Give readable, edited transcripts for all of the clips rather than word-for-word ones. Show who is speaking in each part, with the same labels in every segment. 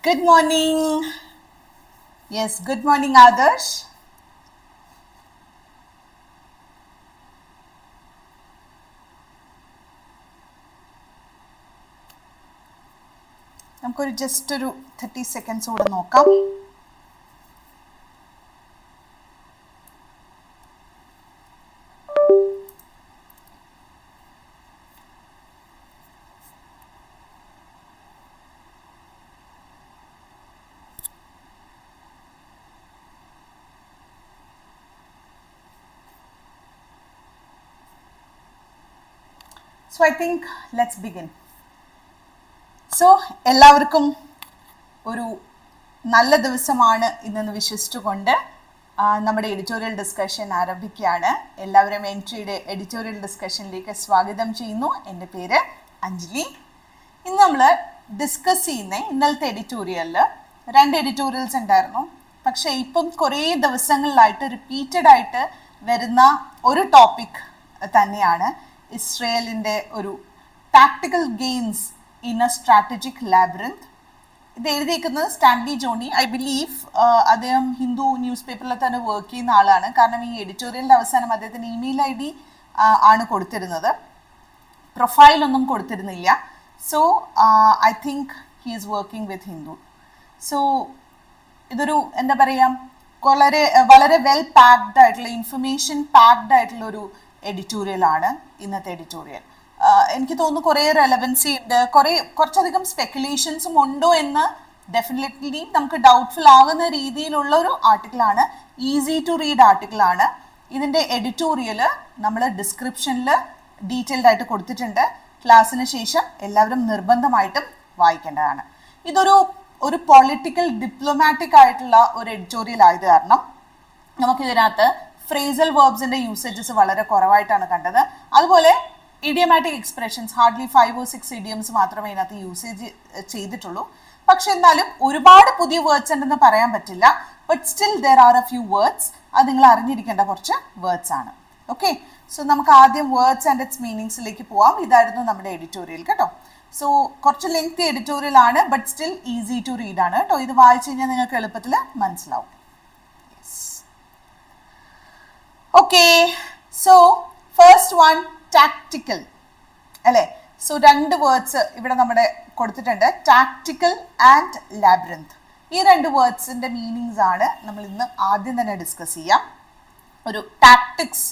Speaker 1: Good morning. Yes, good morning, Adarsh. നമുക്കൊരു just ഒരു 30 seconds കൂടെ നോക്കാം. So I think let's begin. So എല്ലാവർക്കും ഒരു നല്ല ദിവസമാണ് ഇന്നെന്ന് വിശ്വസിച്ചുകൊണ്ട് നമ്മുടെ എഡിറ്റോറിയൽ ഡിസ്കഷൻ ആരംഭിക്കുകയാണ്. എല്ലാവരും എൻട്രിയുടെ എഡിറ്റോറിയൽ ഡിസ്കഷനിലേക്ക് സ്വാഗതം ചെയ്യുന്നു. എൻ്റെ പേര് അഞ്ജലി. ഇന്ന് നമ്മൾ ഡിസ്കസ് ചെയ്യുന്ന ഇന്നലത്തെ എഡിറ്റോറിയലിൽ 2 എഡിറ്റോറിയൽസ് ഉണ്ടായിരുന്നു. പക്ഷേ ഇപ്പം കുറേ ദിവസങ്ങളിലായിട്ട് റിപ്പീറ്റഡ് ആയിട്ട് വരുന്ന ഒരു ടോപ്പിക് തന്നെയാണ് ഇസ്രയേലിൻ്റെ ഒരു tactical games in a strategic labyrinth. ഇത് എഴുതിയിരിക്കുന്നത് സ്റ്റാൻലി ജോണി. ഐ ബിലീവ് അദ്ദേഹം ഹിന്ദു ന്യൂസ് പേപ്പറിൽ തന്നെ വർക്ക് ചെയ്യുന്ന ആളാണ്. കാരണം ഈ എഡിറ്റോറിയലിൻ്റെ അവസാനം അദ്ദേഹത്തിന് ഇമെയിൽ ID ആണ് കൊടുത്തിരുന്നത്, പ്രൊഫൈലൊന്നും കൊടുത്തിരുന്നില്ല. So I think he is working with Hindu. So ഇതൊരു എന്താ പറയുക, വളരെ വെൽ പാക്ഡ് ആയിട്ടുള്ള ഇൻഫർമേഷൻ പാക്ഡ് ആയിട്ടുള്ള ഒരു എഡിറ്റോറിയലാണ് ഇന്നത്തെ എഡിറ്റോറിയൽ. എനിക്ക് തോന്നുന്നു കുറേ റെലവൻസി ഉണ്ട്, കുറച്ചധികം സ്പെക്കുലേഷൻസും ഉണ്ടോ എന്ന് ഡെഫിനറ്റ്ലി നമുക്ക് ഡൗട്ട്ഫുൾ ആകുന്ന രീതിയിലുള്ള ഒരു ആർട്ടിക്കിളാണ്. ഈസി ടു റീഡ് ആർട്ടിക്കിളാണ്. ഇതിൻ്റെ എഡിറ്റോറിയൽ നമ്മൾ ഡിസ്ക്രിപ്ഷനിൽ ഡീറ്റെയിൽഡ് ആയിട്ട് കൊടുത്തിട്ടുണ്ട്. ക്ലാസ്സിന് ശേഷം എല്ലാവരും നിർബന്ധമായിട്ടും വായിക്കേണ്ടതാണ്. ഇതൊരു പൊളിറ്റിക്കൽ ഡിപ്ലോമാറ്റിക് ആയിട്ടുള്ള ഒരു എഡിറ്റോറിയൽ ആയത് കാരണം നമുക്കിതിനകത്ത് ഫ്രേസൽ വേർബ്സിൻ്റെ യൂസേജസ് വളരെ കുറവായിട്ടാണ് കണ്ടത്. അതുപോലെ idiomatic expressions hardly 5 or 6 idioms മാത്രമേ ഇതിനകത്ത് യൂസേജ് ചെയ്തിട്ടുള്ളൂ. പക്ഷെ എന്നാലും ഒരുപാട് പുതിയ വേർഡ്സ് ഉണ്ടെന്ന് പറയാൻ പറ്റില്ല. But still there are A few words. അത് നിങ്ങൾ അറിഞ്ഞിരിക്കേണ്ട കുറച്ച് വേർഡ്സ് ആണ്. ഓക്കെ, സോ നമുക്ക് ആദ്യം വേർഡ്സ് ആൻഡ് ഇറ്റ്സ് മീനിങ്സിലേക്ക് പോവാം. ഇതായിരുന്നു നമ്മുടെ എഡിറ്റോറിയൽ കേട്ടോ. സോ കുറച്ച് ലെങ്തി എഡിറ്റോറിയൽ ആണ്, but still easy to read ആണ് കേട്ടോ. ഇത് വായിച്ചു കഴിഞ്ഞാൽ നിങ്ങൾക്ക് എളുപ്പത്തിൽ മനസ്സിലാവും. Okay, so first one tactical അല്ലേ. സോ 2 വേർഡ്സ് ഇവിടെ നമ്മുടെ കൊടുത്തിട്ടുണ്ട്, ടാക്ടിക്കൽ ആൻഡ് ലാബിറിന്ത്. ഈ 2 വേർഡ്സിൻ്റെ മീനിങ്സ് ആണ് നമ്മൾ ഇന്ന് ആദ്യം തന്നെ ഡിസ്കസ് ചെയ്യാം. ഒരു ടാക്ടിക്സ്,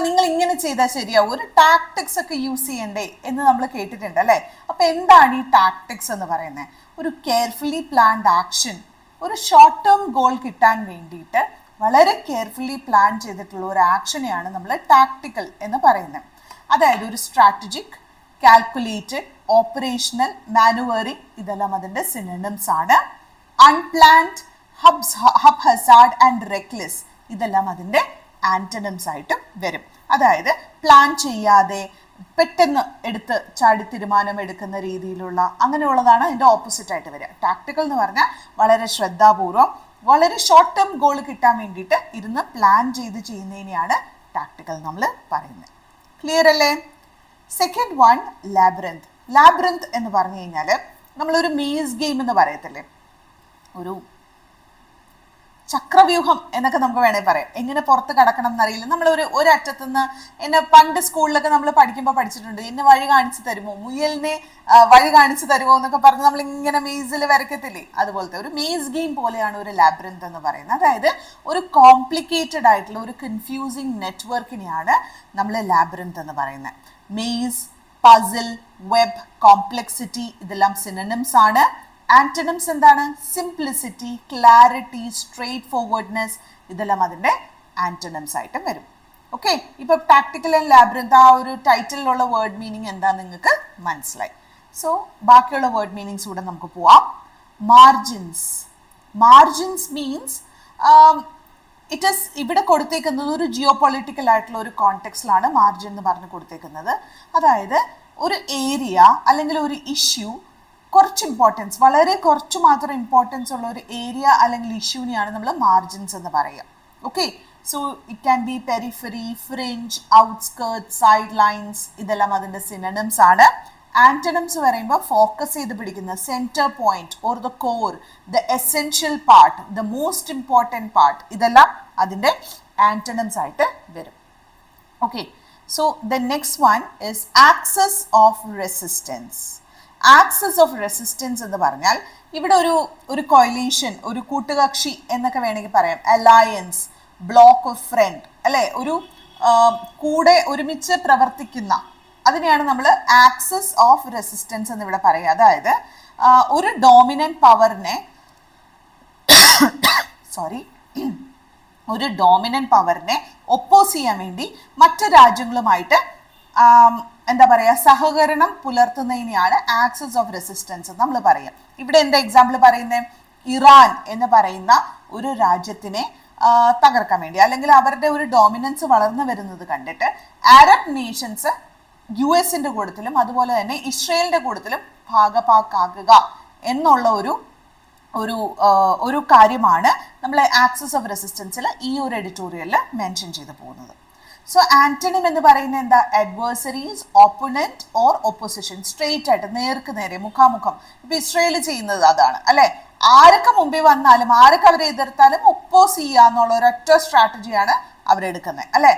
Speaker 1: നിങ്ങൾ ഇങ്ങനെ ചെയ്താൽ ശരിയാവും, ഒരു ടാക്ടിക്സ് ഒക്കെ യൂസ് ചെയ്യണ്ടേ എന്ന് നമ്മൾ കേട്ടിട്ടുണ്ട് അല്ലേ. അപ്പോൾ എന്താണ് ഈ ടാക്ടിക്സ് എന്ന് പറയുന്നത്? ഒരു കെയർഫുള്ളി പ്ലാൻഡ് ആക്ഷൻ, ഒരു ഷോർട്ട് ടേം ഗോൾ കിട്ടാൻ വേണ്ടിയിട്ട് വളരെ കെയർഫുള്ളി പ്ലാൻ ചെയ്തിട്ടുള്ള ഒരു ആക്ഷനെയാണ് നമ്മൾ ടാക്ടിക്കൽ എന്ന് പറയുന്നത്. അതായത് ഒരു സ്ട്രാറ്റജിക്, കാൽക്കുലേറ്റഡ്, ഓപ്പറേഷണൽ, മാനുവറിങ്, ഇതെല്ലാം അതിൻ്റെ സിനോണിംസ് ആണ്. അൺപ്ലാൻഡ്, ഹസാർഡ് ആൻഡ് റെക്ലെസ്, ഇതെല്ലാം അതിൻ്റെ ആന്റണിംസ് ആയിട്ട് വരും. അതായത് പ്ലാൻ ചെയ്യാതെ പെട്ടെന്ന് എടുത്ത് ചാടി തീരുമാനം എടുക്കുന്ന രീതിയിലുള്ള അങ്ങനെയുള്ളതാണ് അതിൻ്റെ ഓപ്പോസിറ്റ് ആയിട്ട് വരിക. ടാക്ടിക്കൽ എന്ന് പറഞ്ഞാൽ വളരെ ശ്രദ്ധാപൂർവം വളരെ ഷോർട്ട് ടേം ഗോൾ കിട്ടാൻ വേണ്ടിയിട്ട് ഇരുന്ന് പ്ലാൻ ചെയ്ത് ചെയ്യുന്നതിനെയാണ് ടാക്ടിക്കൽ നമ്മൾ പറയുന്നത്. ക്ലിയർ അല്ലേ? Second one ലാബിറിന്ത്. ലാബിറിന്ത് എന്ന് പറഞ്ഞു കഴിഞ്ഞാൽ നമ്മളൊരു മേസ് ഗെയിം എന്ന് പറയത്തില്ലേ, ഒരു ചക്രവ്യൂഹം എന്നൊക്കെ നമുക്ക് വേണമെങ്കിൽ പറയാം. എങ്ങനെ പുറത്ത് കടക്കണം എന്നറിയില്ല, നമ്മൾ ഒരു അറ്റത്തുനിന്ന് എന്നെ പണ്ട് സ്കൂളിലൊക്കെ നമ്മൾ പഠിക്കുമ്പോൾ പഠിച്ചിട്ടുണ്ട്, എന്നെ വഴി കാണിച്ചു തരുമോ, മുയലിനെ വഴി കാണിച്ചു തരുമോ എന്നൊക്കെ പറഞ്ഞ് നമ്മൾ ഇങ്ങനെ മേസിൽ വരയ്ക്കത്തില്ലേ, അതുപോലത്തെ ഒരു മേസ് ഗെയിം പോലെയാണ് ഒരു ലാബിറിന്ത് എന്ന് പറയുന്നത്. അതായത് ഒരു കോംപ്ലിക്കേറ്റഡ് ആയിട്ടുള്ള ഒരു കൺഫ്യൂസിങ് നെറ്റ്വർക്കിനെയാണ് നമ്മൾ ലാബിറിന്ത് എന്ന് പറയുന്നത്. മെയ്സ്, പസിൽ, വെബ്, കോംപ്ലെക്സിറ്റി, ഇതെല്ലാം സിനോണിംസ് ആണ്. ആന്റണിംസ് എന്താണ്? സിംപ്ലിസിറ്റി, ക്ലാരിറ്റി, സ്ട്രെയിറ്റ് ഫോർവേഡ്നെസ്, ഇതെല്ലാം അതിൻ്റെ ആന്റണിംസ് ആയിട്ടും വരും. ഓക്കെ, ഇപ്പോൾ ടാക്ടിക്കൽ ആൻഡ് ലാബിറിന്ത് ആ ഒരു ടൈറ്റിലുള്ള വേർഡ് മീനിങ് എന്താണെന്ന് നിങ്ങൾക്ക് മനസ്സിലായി. സോ ബാക്കിയുള്ള വേർഡ് മീനിങ്സ് കൂടെ നമുക്ക് പോവാം. Margins. Margins means it is ഇവിടെ കൊടുത്തേക്കുന്നത് ഒരു ജിയോ പൊളിറ്റിക്കൽ ആയിട്ടുള്ള ഒരു കോണ്ടെക്സ്റ്റിലാണ് മാർജിൻ എന്ന് പറഞ്ഞ് കൊടുത്തേക്കുന്നത്. അതായത് ഒരു ഏരിയ അല്ലെങ്കിൽ ഒരു ഇഷ്യൂ കുറച്ച് ഇമ്പോർട്ടൻസ്, വളരെ കുറച്ച് മാത്രം ഇമ്പോർട്ടൻസ് ഉള്ള ഒരു ഏരിയ അല്ലെങ്കിൽ ഇഷ്യൂനെയാണ് നമ്മൾ മാർജിൻസ് എന്ന് പറയുക. Okay, so it can be periphery, fringe, outskirts, side lines, ഇതെല്ലാം അതിൻ്റെ സിനോണിംസ് ആണ്. ആന്റണിംസ് പറയുമ്പോൾ ഫോക്കസ് ചെയ്ത് പിടിക്കുന്ന centre point or the core, the essential part, the most important part, ഇതെല്ലാം അതിൻ്റെ ആന്റണിംസ് ആയിട്ട് വരും. Okay, so the next one is access of resistance. Access of resistance എന്ന് പറഞ്ഞാൽ ഇവിടെ ഒരു കൊയിലീഷൻ, ഒരു കൂട്ടുകക്ഷി എന്നൊക്കെ വേണമെങ്കിൽ പറയാം, അലയൻസ്, ബ്ലോക്ക് ഓഫ് ഫ്രണ്ട്, അല്ലെ, ഒരു കൂടെ ഒരുമിച്ച് പ്രവർത്തിക്കുന്ന, അതിനെയാണ് നമ്മൾ ആക്സസ് ഓഫ് റെസിസ്റ്റൻസ് എന്ന് ഇവിടെ പറയുക. അതായത് ഒരു ഡോമിനന്റ് പവറിനെ ഒരു ഡോമിനന്റ് പവറിനെ ഒപ്പോസ് ചെയ്യാൻ വേണ്ടി മറ്റു രാജ്യങ്ങളുമായിട്ട് എന്താ പറയുക, സഹകരണം പുലർത്തുന്നതിനെയാണ് ആക്സസ് ഓഫ് റെസിസ്റ്റൻസ് നമ്മൾ പറയുക. ഇവിടെ എന്താ എക്സാമ്പിൾ പറയുന്നത്? ഇറാൻ എന്ന് പറയുന്ന ഒരു രാജ്യത്തിനെ തകർക്കാൻ വേണ്ടി, അല്ലെങ്കിൽ അവരുടെ ഒരു ഡോമിനൻസ് വളർന്നു വരുന്നത് കണ്ടിട്ട് അറബ് നേഷൻസ് US-ന്റെ കൂട്ടത്തിലും അതുപോലെ തന്നെ ഇസ്രയേലിന്റെ കൂട്ടത്തിലും ഭാഗഭാക്കാക്കുക എന്നുള്ള ഒരു കാര്യമാണ് നമ്മൾ ആക്സസ് ഓഫ് റെസിസ്റ്റൻസിൽ ഈ ഒരു എഡിറ്റോറിയലിൽ മെൻഷൻ ചെയ്തു പോകുന്നത്. സോ ആന്റണിം എന്ന് പറയുന്നത് എന്താ? Adversaries, opponent or opposition. Straight ആയിട്ട്, നേർക്ക് നേരെ, മുഖാമുഖം. ഇപ്പൊ ഇസ്രയേൽ ചെയ്യുന്നത് അതാണ്, അല്ലെ? ആരൊക്കെ മുമ്പിൽ വന്നാലും ആരൊക്കെ അവരെ എതിർത്താലും ഒപ്പോസ് ചെയ്യുക എന്നുള്ള ഒരൊറ്റ സ്ട്രാറ്റജിയാണ് അവരെടുക്കുന്നത്, അല്ലെ?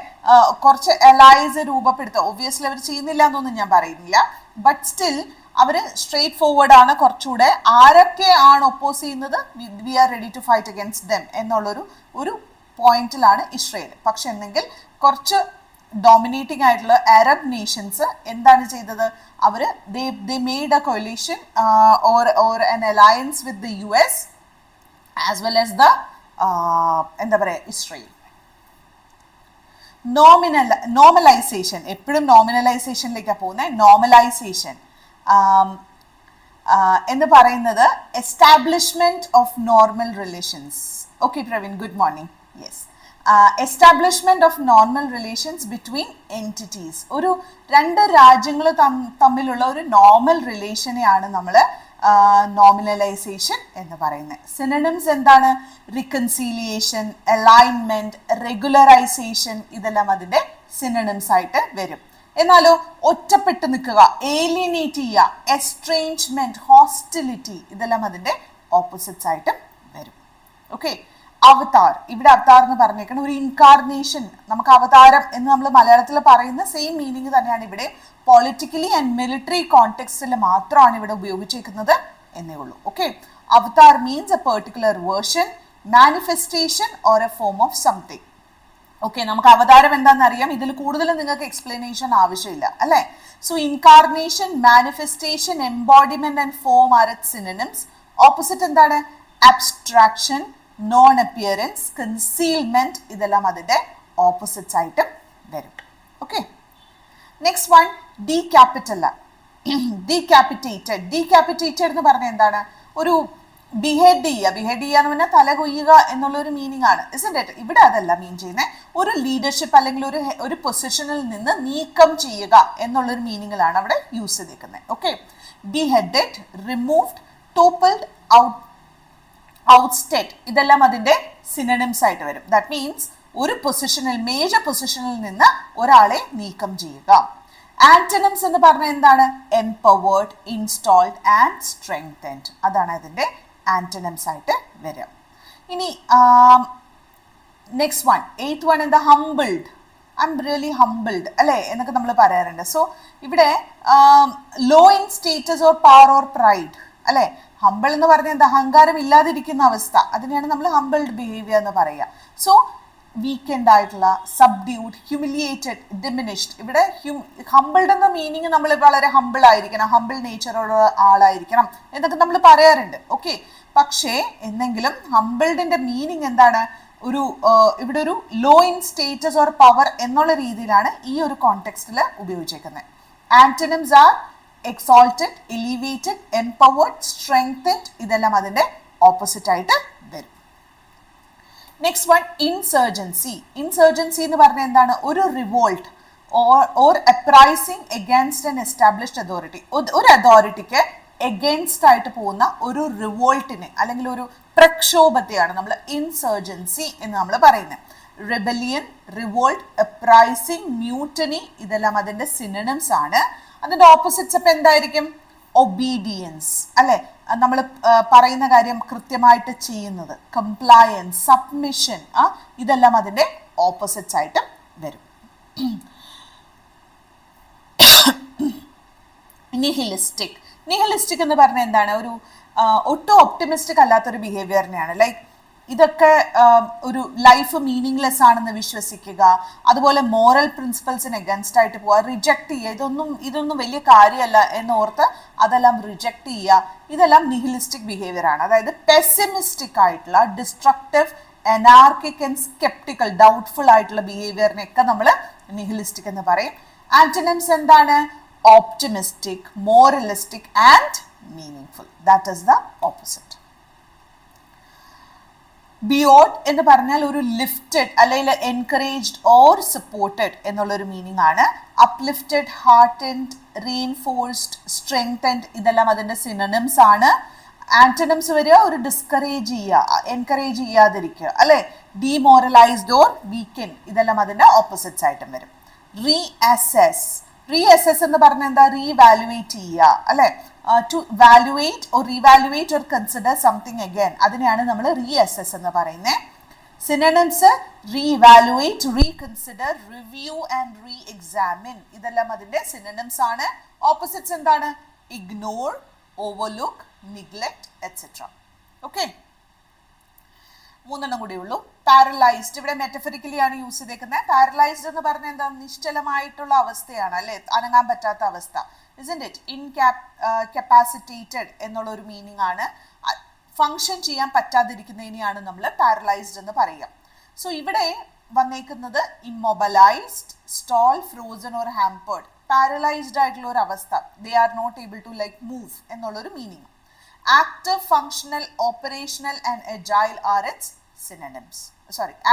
Speaker 1: കുറച്ച് അലൈസ് രൂപപ്പെടുത്തുക. ഒബ്വിയസ്ലി അവർ ചെയ്യുന്നില്ല എന്നൊന്നും ഞാൻ പറയുന്നില്ല, ബട്ട് സ്റ്റിൽ അവർ സ്ട്രെയിറ്റ് ഫോർവേഡ് ആണ്. കുറച്ചുകൂടെ ആരൊക്കെ ആണ് ഒപ്പോസ് ചെയ്യുന്നത്, we are ready to fight against them എന്നുള്ളൊരു പോയിന്റിലാണ് ഇസ്രയേൽ. പക്ഷെ എന്നെങ്കിൽ കുറച്ച് ഡോമിനേറ്റിംഗ് ആയിട്ടുള്ള അറബ് നേഷൻസ് എന്താണ് ചെയ്തത്? അവർ they made a coalition or an alliance with the US as well as the എന്താ പറയുക, ഇസ്രയേൽ. നോർമലൈസേഷൻ, എപ്പോഴും നോമിനലൈസേഷനിലേക്കാണ് പോകുന്നത്. നോർമലൈസേഷൻ എന്ന് പറയുന്നത് establishment of normal relations. Okay Praveen, good morning. Yes, establishment of normal relations between entities. ഒരു രണ്ട് രാജ്യങ്ങൾ തമ്മിലുള്ള ഒരു നോർമൽ റിലേഷനെയാണ് നമ്മൾ നോമിനലൈസേഷൻ എന്ന് പറയുന്നത്. സിനണിംസ് എന്താണ്? റിക്കൺസീലിയേഷൻ, അലൈൻമെന്റ്, റെഗുലറൈസേഷൻ, ഇതെല്ലാം അതിന്റെ സിനണിംസ് ആയിട്ട് വരും. എന്നാലോ ഒറ്റപ്പെട്ട് നിൽക്കുക, ഏലിയനേറ്റ് ചെയ്യുക, എസ്ട്രേഞ്ച്മെന്റ്, ഹോസ്റ്റിലിറ്റി, ഇതെല്ലാം അതിന്റെ ഓപ്പോസിറ്റ്സ് ആയിട്ട് വരും. ഓക്കെ, അവതാർ, ഇവിടെ അവതാർ എന്ന് പറഞ്ഞേക്കണം ഒരു ഇൻകാർനേഷൻ. നമുക്ക് അവതാരം എന്ന് നമ്മൾ മലയാളത്തിൽ പറയുന്ന സെയിം മീനിങ് തന്നെയാണ് ഇവിടെ. പൊളിറ്റിക്കലി ആൻഡ് മിലിറ്ററി കോണ്ടെക്സ്റ്റിൽ മാത്രമാണ് ഇവിടെ ഉപയോഗിച്ചിരിക്കുന്നത് എന്നേ ഉള്ളൂ. Okay, Avatar means A particular version, manifestation or A form of something. Okay, നമുക്ക് അവതാരം എന്താണെന്ന് അറിയാം. ഇതിൽ കൂടുതൽ നിങ്ങൾക്ക് എക്സ്പ്ലനേഷൻ ആവശ്യമില്ല, അല്ലെ? So incarnation, manifestation, embodiment and form are its synonyms. Opposite എന്താണ്? അബ്സ്ട്രാക്ഷൻ, നോൺ അപ്പിയറൻസ്, കൺസീൽമെന്റ്, ഇതെല്ലാം അതിന്റെ ഓപ്പോസിറ്റ്സ് ആയിട്ട് വരും. Okay, next one decapitated. Decapitated എന്ന് പറഞ്ഞാൽ എന്താണ്? ഒരു ബിഹെഡ് ചെയ്യുക എന്ന് പറഞ്ഞാൽ തല കൊയ്യുക എന്നുള്ളൊരു മീനിങ് ആണ്, isn't it? ഇവിടെ അതല്ല മീൻ ചെയ്യുന്നത്. ഒരു ലീഡർഷിപ്പ് അല്ലെങ്കിൽ ഒരു പൊസിഷനിൽ നിന്ന് നീക്കം ചെയ്യുക എന്നുള്ളൊരു മീനിങ്ങിലാണ് അവിടെ യൂസ് ചെയ്തിരിക്കുന്നത്. ഓക്കെ, ബിഹെഡഡ്, റിമൂവ്ഡ്, ടോപ്പിൾഡ്, ഔട്ട്സ്റ്റെഡ്, ഇതെല്ലാം അതിന്റെ സിനണിംസ് ആയിട്ട് വരും. ദാറ്റ് മീൻസ് ഒരു പൊസിഷനിൽ, മേജർ പൊസിഷനിൽ നിന്ന് ഒരാളെ നീക്കം ചെയ്യുക. ആന്റണിംസ് എന്ന് പറഞ്ഞാൽ എന്താണ്? എംപവേർഡ്, ഇൻസ്റ്റാൾഡ് ആൻഡ് സ്ട്രെങ്തൻഡ്, അതാണ് അതിന്റെ ആന്റണിംസ് ആയിട്ട് വരിക. ഇനി നെക്സ്റ്റ് വൺ, 8th വൺ എന്താ? Humbled. I am really humbled, അല്ലേ എന്നൊക്കെ നമ്മൾ പറയാറുണ്ട്. സോ ഇവിടെ low in status or power or pride, അല്ലെ? ഹംബിൾ എന്ന് പറഞ്ഞാൽ എന്താ? അഹങ്കാരം ഇല്ലാതിരിക്കുന്ന അവസ്ഥ, അതിനെയാണ് നമ്മൾ ഹംബിൾഡ് ബിഹേവിയർ എന്ന് പറയുക. സോ വീക്കെൻഡ് ആയിട്ടുള്ള, സബ്ഡ്യൂഡ്, ഹ്യൂമിലിയേറ്റഡ്, ഡിമിനിഷ്ഡ്. ഇവിടെ ഹംബിൾഡ് എന്ന മീനിങ് നമ്മൾ വളരെ ഹംബിൾ ആയിരിക്കണം, ഹംബിൾ നേച്ചറുള്ള ആളായിരിക്കണം എന്നൊക്കെ നമ്മൾ പറയാറുണ്ട്. ഓക്കെ, പക്ഷേ എന്നെങ്കിലും ഹംബിൾഡിന്റെ മീനിങ് എന്താണ്? ഇവിടെ ഒരു low in status or power എന്നുള്ള രീതിയിലാണ് ഈ ഒരു കോണ്ടെക്സ്റ്റിൽ ഉപയോഗിച്ചേക്കുന്നത്. Antonyms are exalted, elevated, empowered, strengthened, ഇതെല്ലാം അതിന്റെ ഓപ്പോസിറ്റ് ആയിട്ട് വരും. Next one, insurgency. ഇൻസർജൻസി എന്ന് പറഞ്ഞാൽ എന്താണ്? ഒരു revolt or uprising against an established authority. ഒരു അതോറിറ്റിക്ക് എഗെയിൻസ്റ്റ് ആയിട്ട് പോകുന്ന ഒരു റിവോൾട്ടിനെ അല്ലെങ്കിൽ ഒരു പ്രക്ഷോഭത്തെയാണ് നമ്മൾ ഇൻസർജൻസി എന്ന് നമ്മൾ പറയുന്നത്. റിബലിയൻ, റിവോൾട്ട്, അപ്രൈസിംഗ്, മ്യൂട്ടനി ഇതെല്ലാം അതിൻ്റെ സിനണിംസ് ആണ്. അതിൻ്റെ ഓപ്പോസിറ്റ്സ് അപ്പം എന്തായിരിക്കും? ഒബീഡിയൻസ് അല്ലെ, നമ്മൾ പറയുന്ന കാര്യം കൃത്യമായിട്ട് ചെയ്യുന്നത്, കംപ്ലയൻസ്, സബ്മിഷൻ, ഇതെല്ലാം അതിൻ്റെ ഓപ്പോസിറ്റ്സ് ആയിട്ട് വരും. നിഹിലിസ്റ്റിക്. നിഹിലിസ്റ്റിക് എന്ന് പറഞ്ഞാൽ എന്താണ്? ഒരു ഒട്ടും ഒപ്റ്റിമിസ്റ്റിക് അല്ലാത്തൊരു ബിഹേവിയറിനെയാണ്. ലൈക്ക് ഇതൊക്കെ ഒരു ലൈഫ് മീനിങ്ലെസ് ആണെന്ന് വിശ്വസിക്കുക, അതുപോലെ മോറൽ പ്രിൻസിപ്പൽസിന് എഗൻസ്റ്റ് ആയിട്ട് പോവുക, റിജക്ട് ചെയ്യുക, ഇതൊന്നും വലിയ കാര്യമല്ല എന്നോർത്ത് അതെല്ലാം റിജക്ട് ചെയ്യുക, ഇതെല്ലാം നിഹിലിസ്റ്റിക് ബിഹേവിയർ ആണ്. അതായത് പെസിമിസ്റ്റിക് ആയിട്ടുള്ള, destructive, anarchic and sceptical, doubtful ആയിട്ടുള്ള ബിഹേവിയറിനെയൊക്കെ നമ്മൾ നിഹിലിസ്റ്റിക് എന്ന് പറയും. ആന്റണിംസ് എന്താണ്? Optimistic, moralistic and meaningful. That is the opposite. Buoyed എന്ന് പറഞ്ഞാൽ ഒരു ലിഫ്റ്റഡ് അല്ലെങ്കിൽ എൻകറേജ്ഡ് ഓർ സപ്പോർട്ടഡ് എന്നുള്ളൊരു മീനിങ് ആണ്. അപ്ലിഫ്റ്റഡ്, ഹാർട്ടൻഡ്, റീഇൻഫോഴ്സ്ഡ്, സ്ട്രെങ്തൻഡ് ഇതെല്ലാം അതിൻ്റെ സിനണിംസ് ആണ്. ആന്റണിംസ് വരിക ഒരു ഡിസ്കറേജ് ചെയ്യുക, എൻകറേജ് ചെയ്യാതിരിക്കുക അല്ലെ, ഡിമോറലൈസ്ഡ് ഓർ വീക്കൻ ഇതെല്ലാം അതിൻ്റെ ഓപ്പോസിറ്റ്സ് ആയിട്ടും വരും. റീഅസസ്. റീഅസസ് എന്ന് പറഞ്ഞാൽ എന്താ? റീവാലുവേറ്റ് ചെയ്യുക അല്ലെ, to evaluate or reevaluate or consider something again, അതിനെയാണ് നമ്മൾ റീഅസസ് എന്ന് പറയുന്നത്. Synonyms reevaluate, reconsider, review and reexamine ഇതെല്ലാം അതിൻ്റെ സിനണിംസ് ആണ്. ഓപ്പോസിറ്റ്സ് എന്താണ്? Ignore, overlook, neglect etcetera. Okay, മൂന്നെണ്ണം കൂടി ഉള്ളൂ. പാരലൈസ്ഡ്, ഇവിടെ മെറ്റഫറിക്കലി ആണ് യൂസ് ചെയ്തേക്കുന്നത്. പാരലൈസ്ഡ് എന്ന് പറഞ്ഞാൽ എന്താ? നിശ്ചലമായിട്ടുള്ള അവസ്ഥയാണ് അല്ലെ, അനങ്ങാൻ പറ്റാത്ത അവസ്ഥ. isn't it? Incapacitated എന്നുള്ള ഒരു മീനിങ് ആണ്. ഫങ്ഷൻ ചെയ്യാൻ പറ്റാതിരിക്കുന്നതിനെയാണ് നമ്മൾ പാരലൈസ്ഡ് എന്ന് പറയുക. സോ ഇവിടെ വന്നേക്കുന്നത് immobilised, stall, frozen or hampered. Paralysed ആയിട്ടുള്ള ഒരു അവസ്ഥ, they are not able to like move എന്നുള്ളൊരു meaning. Active, functional, operational and agile are its synonyms,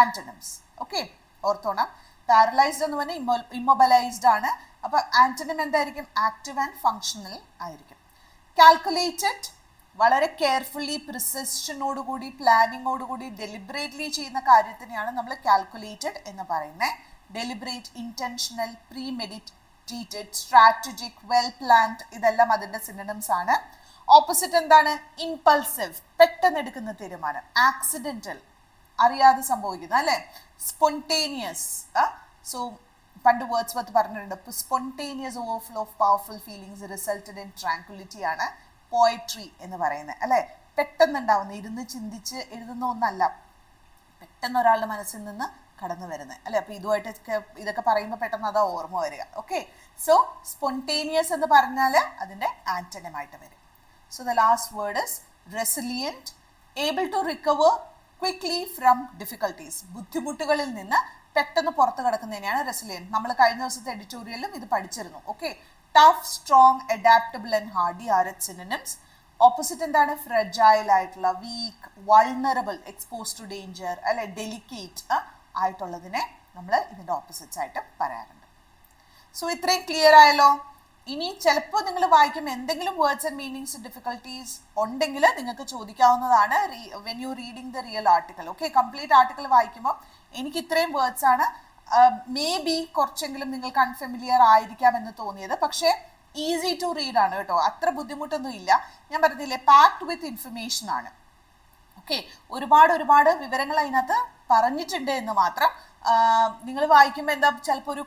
Speaker 1: antonyms. Okay, ഓർത്തോണം. പാരലൈസ്ഡ് എന്ന് പറഞ്ഞാൽ ഇമ്മൊബിലൈസ്ഡ് ആണ്. അപ്പൊ ആന്റണിം എന്തായിരിക്കും? ആക്റ്റീവ് ആൻഡ് ഫങ്ഷണൽ ആയിരിക്കും. കാൽക്കുലേറ്റഡ്, വളരെ കെയർഫുള്ളി, പ്രിസിഷനോടുകൂടി, പ്ലാനിങ്ങോടുകൂടി, ഡെലിബറേറ്റ്ലി ചെയ്യുന്ന കാര്യത്തിനെയാണ് നമ്മൾ കാൽക്കുലേറ്റഡ് എന്ന് പറയുന്നത്. Deliberate, intentional, premeditated, strategic, well planned ഇതെല്ലാം അതിന്റെ സിനണിംസ് ആണ്. ഓപ്പോസിറ്റ് എന്താണ്? ഇമ്പൾസീവ്, പെട്ടെന്ന് എടുക്കുന്ന തീരുമാനം. ആക്സിഡന്റൽ, അറിയാതെ സംഭവിക്കുന്ന അല്ലെ. സ്പോണ്ടേനിയസ്, സോ പണ്ട് വേർഡ്സ്വർത്ത് പറഞ്ഞിട്ടുണ്ട്, spontaneous overflow of powerful feelings resulted in tranquillity ആണ് പോയട്രി എന്ന് പറയുന്നത് അല്ലെ. പെട്ടെന്നുണ്ടാവുന്ന, ഇരുന്ന് ചിന്തിച്ച് എഴുതുന്ന ഒന്നല്ല, പെട്ടെന്ന് ഒരാളുടെ മനസ്സിൽ നിന്ന് കടന്നു വരുന്നത് അല്ലെ. അപ്പൊ ഇതൊക്കെ പറയുമ്പോൾ പെട്ടെന്ന് അതാ ഓർമ്മ വരിക. ഓക്കെ, സോ സ്പോണ്ടേനിയസ് എന്ന് പറഞ്ഞാൽ അതിന്റെ ആന്റണിം ആയിട്ട് വരും. So the last word is resilient, able to recover quickly from difficulties. ബുദ്ധിമുട്ടുകളിൽ നിന്ന് പെട്ടെന്ന് പുറത്ത് കിടക്കുന്നതിനെയാണ് റെസിലിയന്റ്. നമ്മൾ കഴിഞ്ഞ ദിവസത്തെ എഡിറ്റോറിയലിലും ഇത് പഠിച്ചിരുന്നു. Okay, tough, strong, adaptable and hardy are its synonyms. Opposite എന്താണ്? ഫ്രജൈൽ ആയിട്ടുള്ള, weak, vulnerable, expose to danger അല്ലെ, ഡെലിക്കേറ്റ് ആയിട്ടുള്ളതിനെ നമ്മൾ ഇതിന്റെ ഓപ്പോസിറ്റ്സ് ആയിട്ട് പറയാറുണ്ട്. സോ ഇത്രയും ക്ലിയർ ആയല്ലോ. ഇനി ചിലപ്പോൾ നിങ്ങൾ വായിക്കുമ്പോൾ എന്തെങ്കിലും വേർഡ്സ് ആൻഡ് മീനിങ്സ് ഡിഫിക്കൽട്ടീസ് ഉണ്ടെങ്കിൽ നിങ്ങൾക്ക് ചോദിക്കാവുന്നതാണ് when you reading the real article. Okay, complete article വായിക്കുമ്പോൾ എനിക്ക് ഇത്രയും വേർഡ്സ് ആണ് മേ ബി കുറച്ചെങ്കിലും നിങ്ങൾക്ക് അൺഫെമിലിയർ ആയിരിക്കാം എന്ന് തോന്നിയത്. പക്ഷേ ഈസി ടു റീഡ് ആണ് കേട്ടോ, അത്ര ബുദ്ധിമുട്ടൊന്നും ഇല്ല. ഞാൻ പറഞ്ഞില്ലേ, പാക്ഡ് വിത്ത് ഇൻഫർമേഷൻ ആണ്. ഓക്കെ, ഒരുപാട് വിവരങ്ങൾ അതിനകത്ത് പറഞ്ഞിട്ടുണ്ട് എന്ന് മാത്രം. നിങ്ങൾ വായിക്കുമ്പോൾ എന്താ, ചിലപ്പോൾ ഒരു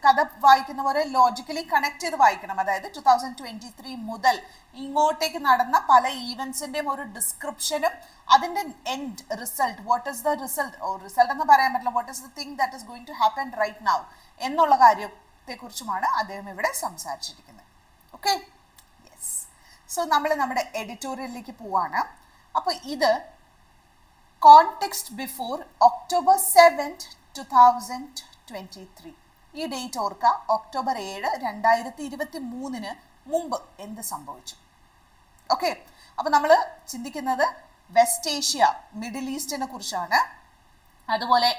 Speaker 1: കഥ വായിക്കുന്ന പോലെ ലോജിക്കലി കണക്ട് ചെയ്ത് വായിക്കണം. അതായത് 2023 മുതൽ ഇങ്ങോട്ടേക്ക് നടന്ന പല ഈവൻസിന്റെയും ഒരു ഡിസ്ക്രിപ്ഷനും അതിന്റെ end result, what is the result, result എന്ന് പറയാൻ പറ്റില്ല, what is the thing that is going to happen right now എന്നുള്ള കാര്യത്തെക്കുറിച്ചുമാണ് അദ്ദേഹം ഇവിടെ സംസാരിച്ചിരിക്കുന്നത്. Okay, yes. സോ നമ്മൾ നമ്മുടെ എഡിറ്റോറിയലിലേക്ക് പോവാണ്. അപ്പോൾ ഇത് കോണ്ടെക്സ്റ്റ് ബിഫോർ October 7th, 2023. ഈ ഡേറ്റ് ഓർക്കുക, October 7, 2023 മുമ്പ് എന്ത് സംഭവിച്ചു. ഓക്കെ, അപ്പോൾ നമ്മൾ ചിന്തിക്കുന്നത് വെസ്റ്റ് ഏഷ്യ, മിഡിൽ ഈസ്റ്റിനെ കുറിച്ചാണ്. അതുപോലെ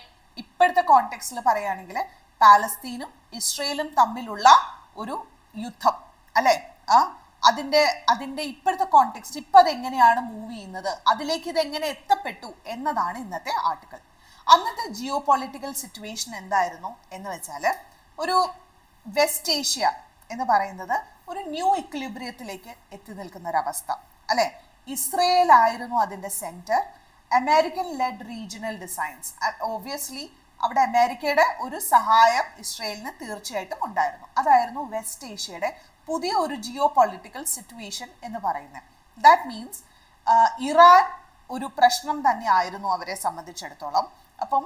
Speaker 1: ഇപ്പോഴത്തെ കോണ്ടെക്സ്റ്റിൽ പറയുകയാണെങ്കിൽ പാലസ്തീനും ഇസ്രയേലും തമ്മിലുള്ള ഒരു യുദ്ധം അല്ലേ, അതിന്റെ ഇപ്പോഴത്തെ കോണ്ടെക്സ്റ്റ്, ഇപ്പം അതെങ്ങനെയാണ് മൂവ് ചെയ്യുന്നത്, അതിലേക്ക് ഇതെങ്ങനെ എത്തപ്പെട്ടു എന്നതാണ് ഇന്നത്തെ ആർട്ടിക്കിൾ. അന്നത്തെ ജിയോ പൊളിറ്റിക്കൽ സിറ്റുവേഷൻ എന്തായിരുന്നു എന്ന് വെച്ചാൽ ഒരു വെസ്റ്റ് ഏഷ്യ എന്ന് പറയുന്നത് ഒരു ന്യൂ ഇക്വിലിബ്രിയത്തിലേക്ക് എത്തി നിൽക്കുന്ന ഒരവസ്ഥ അല്ലെ. ഇസ്രയേൽ ആയിരുന്നു അതിൻ്റെ centre. American led regional designs, obviously അവിടെ അമേരിക്കയുടെ ഒരു സഹായം ഇസ്രയേലിന് തീർച്ചയായിട്ടും ഉണ്ടായിരുന്നു. അതായിരുന്നു വെസ്റ്റ് ഏഷ്യയുടെ പുതിയ ഒരു ജിയോ പൊളിറ്റിക്കൽ സിറ്റുവേഷൻ എന്ന് പറയുന്നത്. ദാറ്റ് മീൻസ് ഇറാൻ ഒരു പ്രശ്നം തന്നെ ആയിരുന്നു അവരെ സംബന്ധിച്ചിടത്തോളം. അപ്പം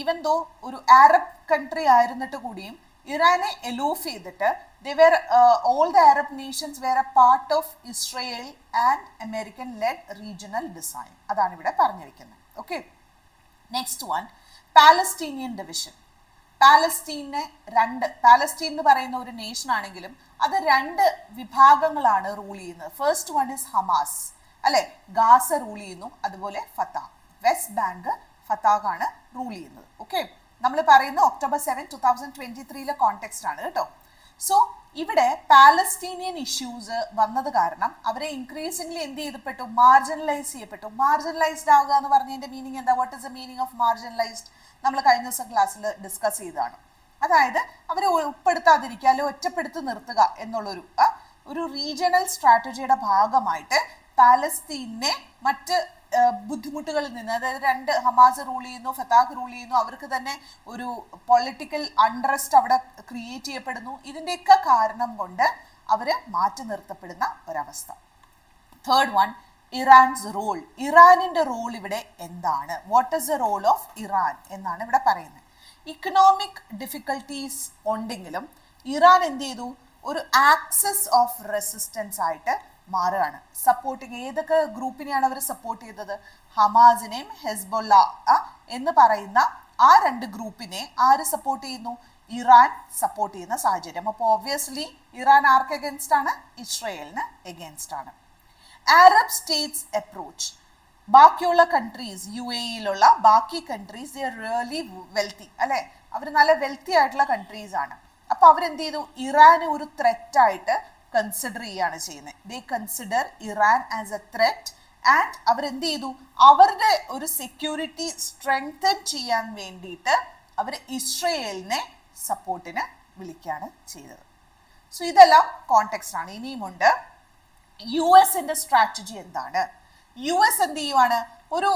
Speaker 1: ഈവൻ ദോ ഒരു അറബ് കൺട്രി ആയിരുന്നിട്ട് കൂടിയും ഇറാനെ എലൂഫ് ചെയ്തിട്ട് all the Arab nations were a part of Israel and American led regional design. അതാണ് ഇവിടെ പറഞ്ഞിരിക്കുന്നത്. Okay, next one Palestinian division. Palestine എന്ന് പറയുന്ന ഒരു നേഷൻ ആണെങ്കിലും അത് രണ്ട് വിഭാഗങ്ങളാണ് റൂൾ ചെയ്യുന്നത്. ഫസ്റ്റ് വൺ ഇസ് ഹമാസ് അല്ലെ, ഗാസ റൂൾ ചെയ്യുന്നു. അതുപോലെ ഫത്താഹ്, വെസ്റ്റ് ബാങ്ക് ഫത്താഹാണ് റൂൾ ചെയ്യുന്നത്. ഓക്കെ, നമ്മൾ പറയുന്ന October 7, 2023 കോണ്ടെക്സ്റ്റ് ആണ് കേട്ടോ. സോ ഇവിടെ പാലസ്റ്റീനിയൻ ഇഷ്യൂസ് വന്നത് കാരണം അവരെ ഇൻക്രീസിംഗ്ലി എന്ത് ചെയ്യപ്പെട്ടു, മാർജിനലൈസ് ചെയ്യപ്പെട്ടു. മാർജിനലൈസ്ഡ് ആവുക എന്ന് പറഞ്ഞതിന്റെ മീനിങ് എന്താ? What is the meaning of marginalised? നമ്മൾ കഴിഞ്ഞ ദിവസം ക്ലാസ്സിൽ ഡിസ്കസ് ചെയ്തതാണ്. അതായത് അവരെ ഉൾപ്പെടുത്താതിരിക്കുക അല്ലെങ്കിൽ ഒറ്റപ്പെടുത്തി നിർത്തുക എന്നുള്ളൊരു ഒരു റീജിയണൽ സ്ട്രാറ്റജിയുടെ ഭാഗമായിട്ട് പാലസ്തീനെ മറ്റ് ബുദ്ധിമുട്ടുകളിൽ നിന്ന്, അതായത് രണ്ട് ഹമാസ് റൂൾ ചെയ്യുന്നു, ഫത്താഹ് റൂൾ ചെയ്യുന്നു, അവർക്ക് തന്നെ ഒരു പൊളിറ്റിക്കൽ അൺറസ്റ്റ് അവിടെ ക്രിയേറ്റ് ചെയ്യപ്പെടുന്നു. ഇതിൻ്റെയൊക്കെ കാരണം കൊണ്ട് അവർ മാറ്റി നിർത്തപ്പെടുന്ന ഒരവസ്ഥ. Third one, Iran's role. ഇറാനിൻ്റെ റോൾ ഇവിടെ എന്താണ്? What is the role of Iran എന്നാണ് ഇവിടെ പറയുന്നത്. ഇക്കണോമിക് ഡിഫിക്കൽട്ടീസ് ഉണ്ടെങ്കിലും ഇറാൻ എന്ത് ചെയ്തു, ഒരു ആക്സസ് ഓഫ് റെസിസ്റ്റൻസ് ആയിട്ട് മാറുകയാണ്. സപ്പോർട്ടിങ് ഏതൊക്കെ ഗ്രൂപ്പിനെയാണ് അവർ സപ്പോർട്ട് ചെയ്തത്? ഹമാസിനെയും ഹെസ്ബൊല്ല എന്ന് പറയുന്ന ആ രണ്ട് ഗ്രൂപ്പിനെ ആര് സപ്പോർട്ട് ചെയ്യുന്നു? ഇറാൻ സപ്പോർട്ട് ചെയ്യുന്ന സാഹചര്യം. അപ്പോൾ ഒബ്വിയസ്ലി ഇറാൻ ആർക്ക് എഗൻസ്റ്റ് ആണ്? ഇസ്രയേലിന് എഗൻസ്റ്റ് ആണ്. Arab States approach. ബാക്കിയുള്ള കൺട്രീസ്, UAE-യിലുള്ള ബാക്കി countries they are really wealthy അല്ലെ, അവർ നല്ല വെൽത്തി ആയിട്ടുള്ള കൺട്രീസ് ആണ്. അപ്പൊ അവരെന്ത് ചെയ്തു, ഇറാനെ ഒരു ത്രെറ്റ് ആയിട്ട് കൺസിഡർ ചെയ്യാണ് ചെയ്യുന്നത്. ദേ consider Iran as a threat and അവരെന്ത് ചെയ്തു, അവരുടെ ഒരു സെക്യൂരിറ്റി സ്ട്രെങ്തൻ ചെയ്യാൻ വേണ്ടിയിട്ട് അവർ ഇസ്രയേലിനെ സപ്പോർട്ടിന് വിളിക്കുകയാണ് ചെയ്തത്. സോ ഇതെല്ലാം കോണ്ടെക്സ്റ്റ് ആണ്. ഇനിയുമുണ്ട് US-ന്റെ സ്ട്രാറ്റജി എന്താണ്? US എന്ത് ചെയ്യുവാണ്, ഒരു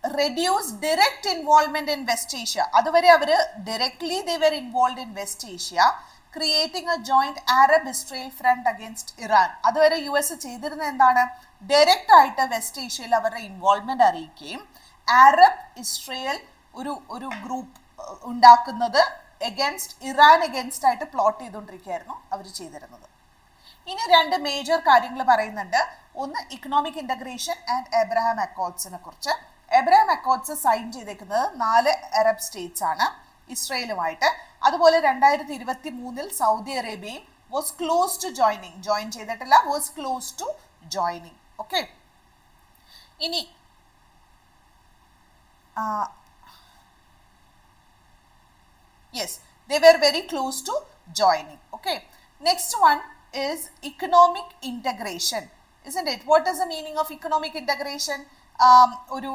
Speaker 1: reduce direct involvement in West Asia. അതുവരെ അവർ directly they were involve in West Asia, creating a joint Arab Israel front against Iran. അതുവരെ US ചെയ്തിരുന്നത് എന്താണ്, ഡയറക്റ്റ് ആയിട്ട് വെസ്റ്റ് ഏഷ്യയിൽ അവരുടെ ഇൻവോൾവ്മെന്റ് അറിയിക്കുകയും അറബ് ഇസ്രയേൽ ഒരു ഗ്രൂപ്പ് ഉണ്ടാക്കുന്നത് എഗൻസ്റ്റ് ഇറാൻ എഗൻസ്റ്റ് ആയിട്ട് പ്ലോട്ട് ചെയ്തുകൊണ്ടിരിക്കുകയായിരുന്നു അവർ ചെയ്തിരുന്നത്. ഇനി രണ്ട് മേജർ കാര്യങ്ങൾ പറയുന്നുണ്ട്. ഒന്ന് ഇക്കണോമിക് ഇന്റഗ്രേഷൻ ആൻഡ് എബ്രഹാം അക്കോർഡ്സിനെ കുറിച്ച്. എബ്രഹാം അക്കോർഡ്സ് സൈൻ ചെയ്തേക്കുന്നത് 4 അറബ് സ്റ്റേറ്റ്സ് ആണ് ഇസ്രയേലുമായിട്ട്. അതുപോലെ 2023 സൗദി അറേബ്യയും was close to joining, join ചെയ്തിട്ടില്ല, was close to joining. Okay, ഇനി yes, they were very close to joining. Okay, next one is economic integration, isn't it? What is the meaning of economic integration? ഒരു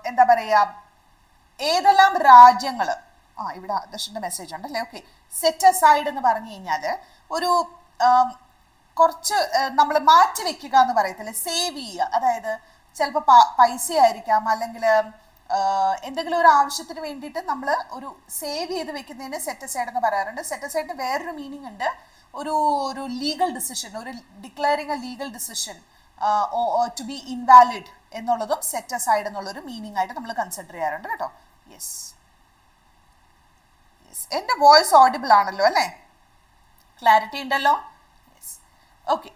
Speaker 1: എന്താ പറയുക, ഏതെല്ലാം രാജ്യങ്ങൾ ഇവിടെ ദർശന്റെ message ഉണ്ടല്ലേ. Okay, set aside എന്ന് പറഞ്ഞു കഴിഞ്ഞാൽ ഒരു കുറച്ച് നമ്മൾ മാറ്റി വെക്കുക എന്ന് പറയത്തില്ലേ, സേവ് ചെയ്യുക. അതായത് ചിലപ്പോൾ പൈസ ആയിരിക്കാം, അല്ലെങ്കിൽ എന്തെങ്കിലും ഒരു ആവശ്യത്തിന് വേണ്ടിയിട്ട് നമ്മൾ ഒരു സേവ് ചെയ്ത് വെക്കുന്നതിന് സെറ്റ് അസൈഡ് എന്ന് പറയാറുണ്ട്. സെറ്റ് അസൈഡിന് വേറൊരു മീനിങ് ഉണ്ട്, ഒരു ലീഗൽ ഡിസിഷൻ, ഒരു declaring a legal decision to be invalid എന്നുള്ളതും സെറ്റ് അസൈഡ് എന്നുള്ളൊരു മീനിങ് ആയിട്ട് നമ്മൾ കൺസിഡർ ചെയ്യാറുണ്ട് കേട്ടോ. യെസ്, എൻ്റെ വോയിസ് ഓഡിബിൾ ആണല്ലോ അല്ലേ? ക്ലാരിറ്റി ഉണ്ടല്ലോ? Yes, okay.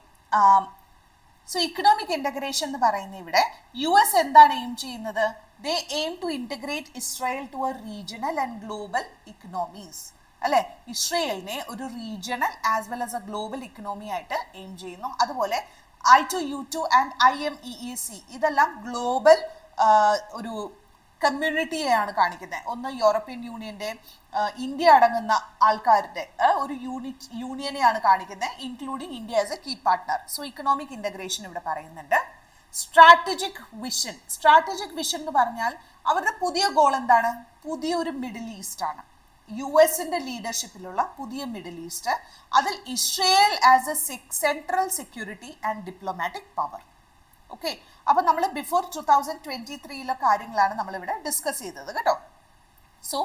Speaker 1: So economic integration എന്ന് പറയുന്ന ഇവിടെ US എന്താണ് എയിം ചെയ്യുന്നത്? They aim to integrate Israel to a regional and global economies അല്ലെ. ഇസ്രായേലിനെ ഒരു regional as well as a global economy ആയിട്ട് എയിം ചെയ്യുന്നു. അതുപോലെ I2U2 ആൻഡ് IMEEC ഇതെല്ലാം ഗ്ലോബൽ ഒരു കമ്മ്യൂണിറ്റിയെയാണ് കാണിക്കുന്നത്. ഒന്ന് യൂറോപ്യൻ യൂണിയന്റെ, ഇന്ത്യ അടങ്ങുന്ന ആൾക്കാരുടെ ഒരു യൂണിയനെയാണ് കാണിക്കുന്നത്, including India as a key partner. So economic integration ഇവിടെ പറയുന്നുണ്ട്. Strategic vision. സ്ട്രാറ്റജിക് വിഷൻ എന്ന് പറഞ്ഞാൽ അവരുടെ പുതിയ ഗോൾ എന്താണ്? പുതിയൊരു മിഡിൽ ഈസ്റ്റ് ആണ്. യു എസിന്റെ ലീഡർഷിപ്പിലുള്ള പുതിയ മിഡിൽ ഈസ്റ്റ്, അതിൽ Israel as A central security and diplomatic power. Okay, അപ്പൊ നമ്മൾ ബിഫോർ 2023 കാര്യങ്ങളാണ് നമ്മളിവിടെ ഡിസ്കസ് ചെയ്തത് കേട്ടോ. സോ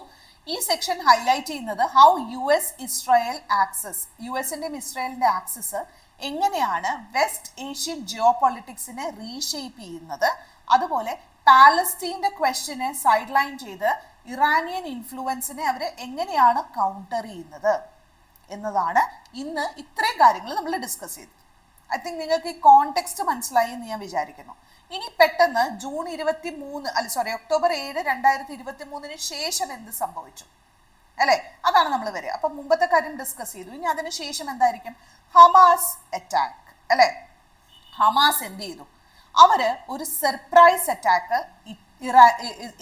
Speaker 1: ഈ സെക്ഷൻ ഹൈലൈറ്റ് ചെയ്യുന്നത് how U S Israel access, U എസിന്റെയും ഇസ്രായേലിന്റെ ആക്സസ് എങ്ങനെയാണ് വെസ്റ്റ് ഏഷ്യൻ ജിയോ പൊളിറ്റിക്സിനെ റീഷേപ്പ് ചെയ്യുന്നത്, അതുപോലെ പാലസ്തീന്റെ ക്വസ്റ്റ്യനെ സൈഡ് ലൈൻ ചെയ്ത് ഇറാനിയൻ ഇൻഫ്ലുവൻസിനെ അവർ എങ്ങനെയാണ് കൗണ്ടർ ചെയ്യുന്നത് എന്നതാണ് ഇന്ന് ഇത്രയും കാര്യങ്ങൾ നമ്മൾ ഡിസ്കസ് ചെയ്തത്. ഐ തിങ്ക് നിങ്ങൾക്ക് ഈ കോണ്ടെക്സ്റ്റ് മനസ്സിലായി എന്ന് ഞാൻ വിചാരിക്കുന്നു. ഇനി പെട്ടെന്ന് ഒക്ടോബർ 7, 2023 ശേഷം എന്ത് സംഭവിച്ചു അല്ലെ, അതാണ് നമ്മൾ വരിക. അപ്പൊ മുമ്പത്തെ കാര്യം ഡിസ്കസ് ചെയ്തു. ഇനി അതിന് ശേഷം എന്തായിരിക്കും? ഹമാസ് അറ്റാക്ക് അല്ലെ. ഹമാസ് എന്ത് ചെയ്തു? അവര് ഒരു സർപ്രൈസ് അറ്റാക്ക്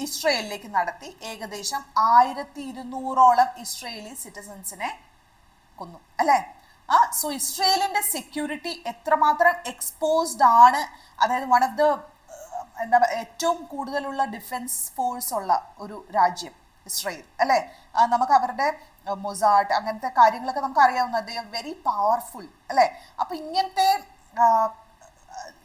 Speaker 1: ഇസ്രയേലിലേക്ക് നടത്തി. ഏകദേശം 1200ഓളം ഇസ്രയേലി സിറ്റിസൺസിനെ കൊന്നു അല്ലെ. സോ ഇസ്രയേലിന്റെ സെക്യൂരിറ്റി എത്രമാത്രം എക്സ്പോസ്ഡ് ആണ്, അതായത് വൺ ഓഫ് ദ എന്താ ഏറ്റവും കൂടുതലുള്ള ഡിഫൻസ് ഫോഴ്സ് ഉള്ള ഒരു രാജ്യം ഇസ്രയേൽ അല്ലെ. നമുക്ക് അവരുടെ മൊസാഡ് അങ്ങനത്തെ കാര്യങ്ങളൊക്കെ നമുക്ക് അറിയാവുന്നത്, ദേ ആർ വെരി പവർഫുൾ അല്ലെ. അപ്പൊ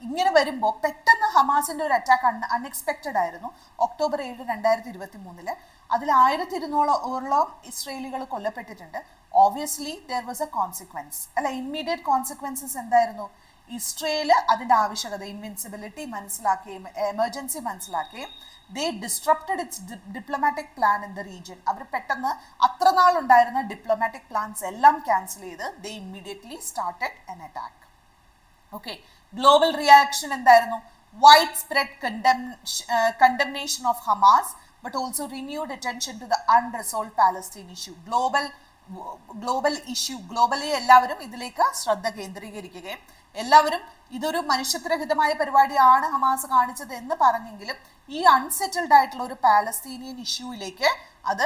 Speaker 1: ഇങ്ങനെ വരുമ്പോൾ പെട്ടെന്ന് ഹമാസിന്റെ ഒരു അറ്റാക്ക് അൺഎക്സ്പെക്റ്റഡ് ആയിരുന്നു. ഒക്ടോബർ 7, 2023 അതിൽ 1200ഓളം ഇസ്രയേലികൾ കൊല്ലപ്പെട്ടിട്ടുണ്ട്. Obviously there was a consequence അല്ലെ. ഇമ്മീഡിയറ്റ് കോൺസിക്വൻസസ് എന്തായിരുന്നു? ഇസ്രയേൽ അതിന്റെ ആവശ്യകത, ഇൻവിൻസിബിലിറ്റി മനസ്സിലാക്കുകയും എമർജൻസി മനസ്സിലാക്കുകയും they disrupted its diplomatic plan in the region. അവർ പെട്ടെന്ന് അത്ര നാളുണ്ടായിരുന്ന ഡിപ്ലോമാറ്റിക് പ്ലാൻസ് എല്ലാം ക്യാൻസൽ ചെയ്ത് they immediately started an attack. Okay, global reaction എന്തായിരുന്നു? Widespread condemnation of Hamas, but also renewed attention to the unresolved Palestine issue. Global issue, globally എല്ലാവരും ഇതിലേക്ക് ശ്രദ്ധ കേന്ദ്രീകരിക്കുകയും എല്ലാവരും ഇതൊരു മനുഷ്യത്വരഹിതമായ പരിപാടിയാണ് ഹമാസ് കാണിച്ചത് എന്ന് പറഞ്ഞെങ്കിലും ഈ അൺസെറ്റിൽഡ് ആയിട്ടുള്ള ഒരു പാലസ്തീനിയൻ ഇഷ്യൂയിലേക്ക് അത്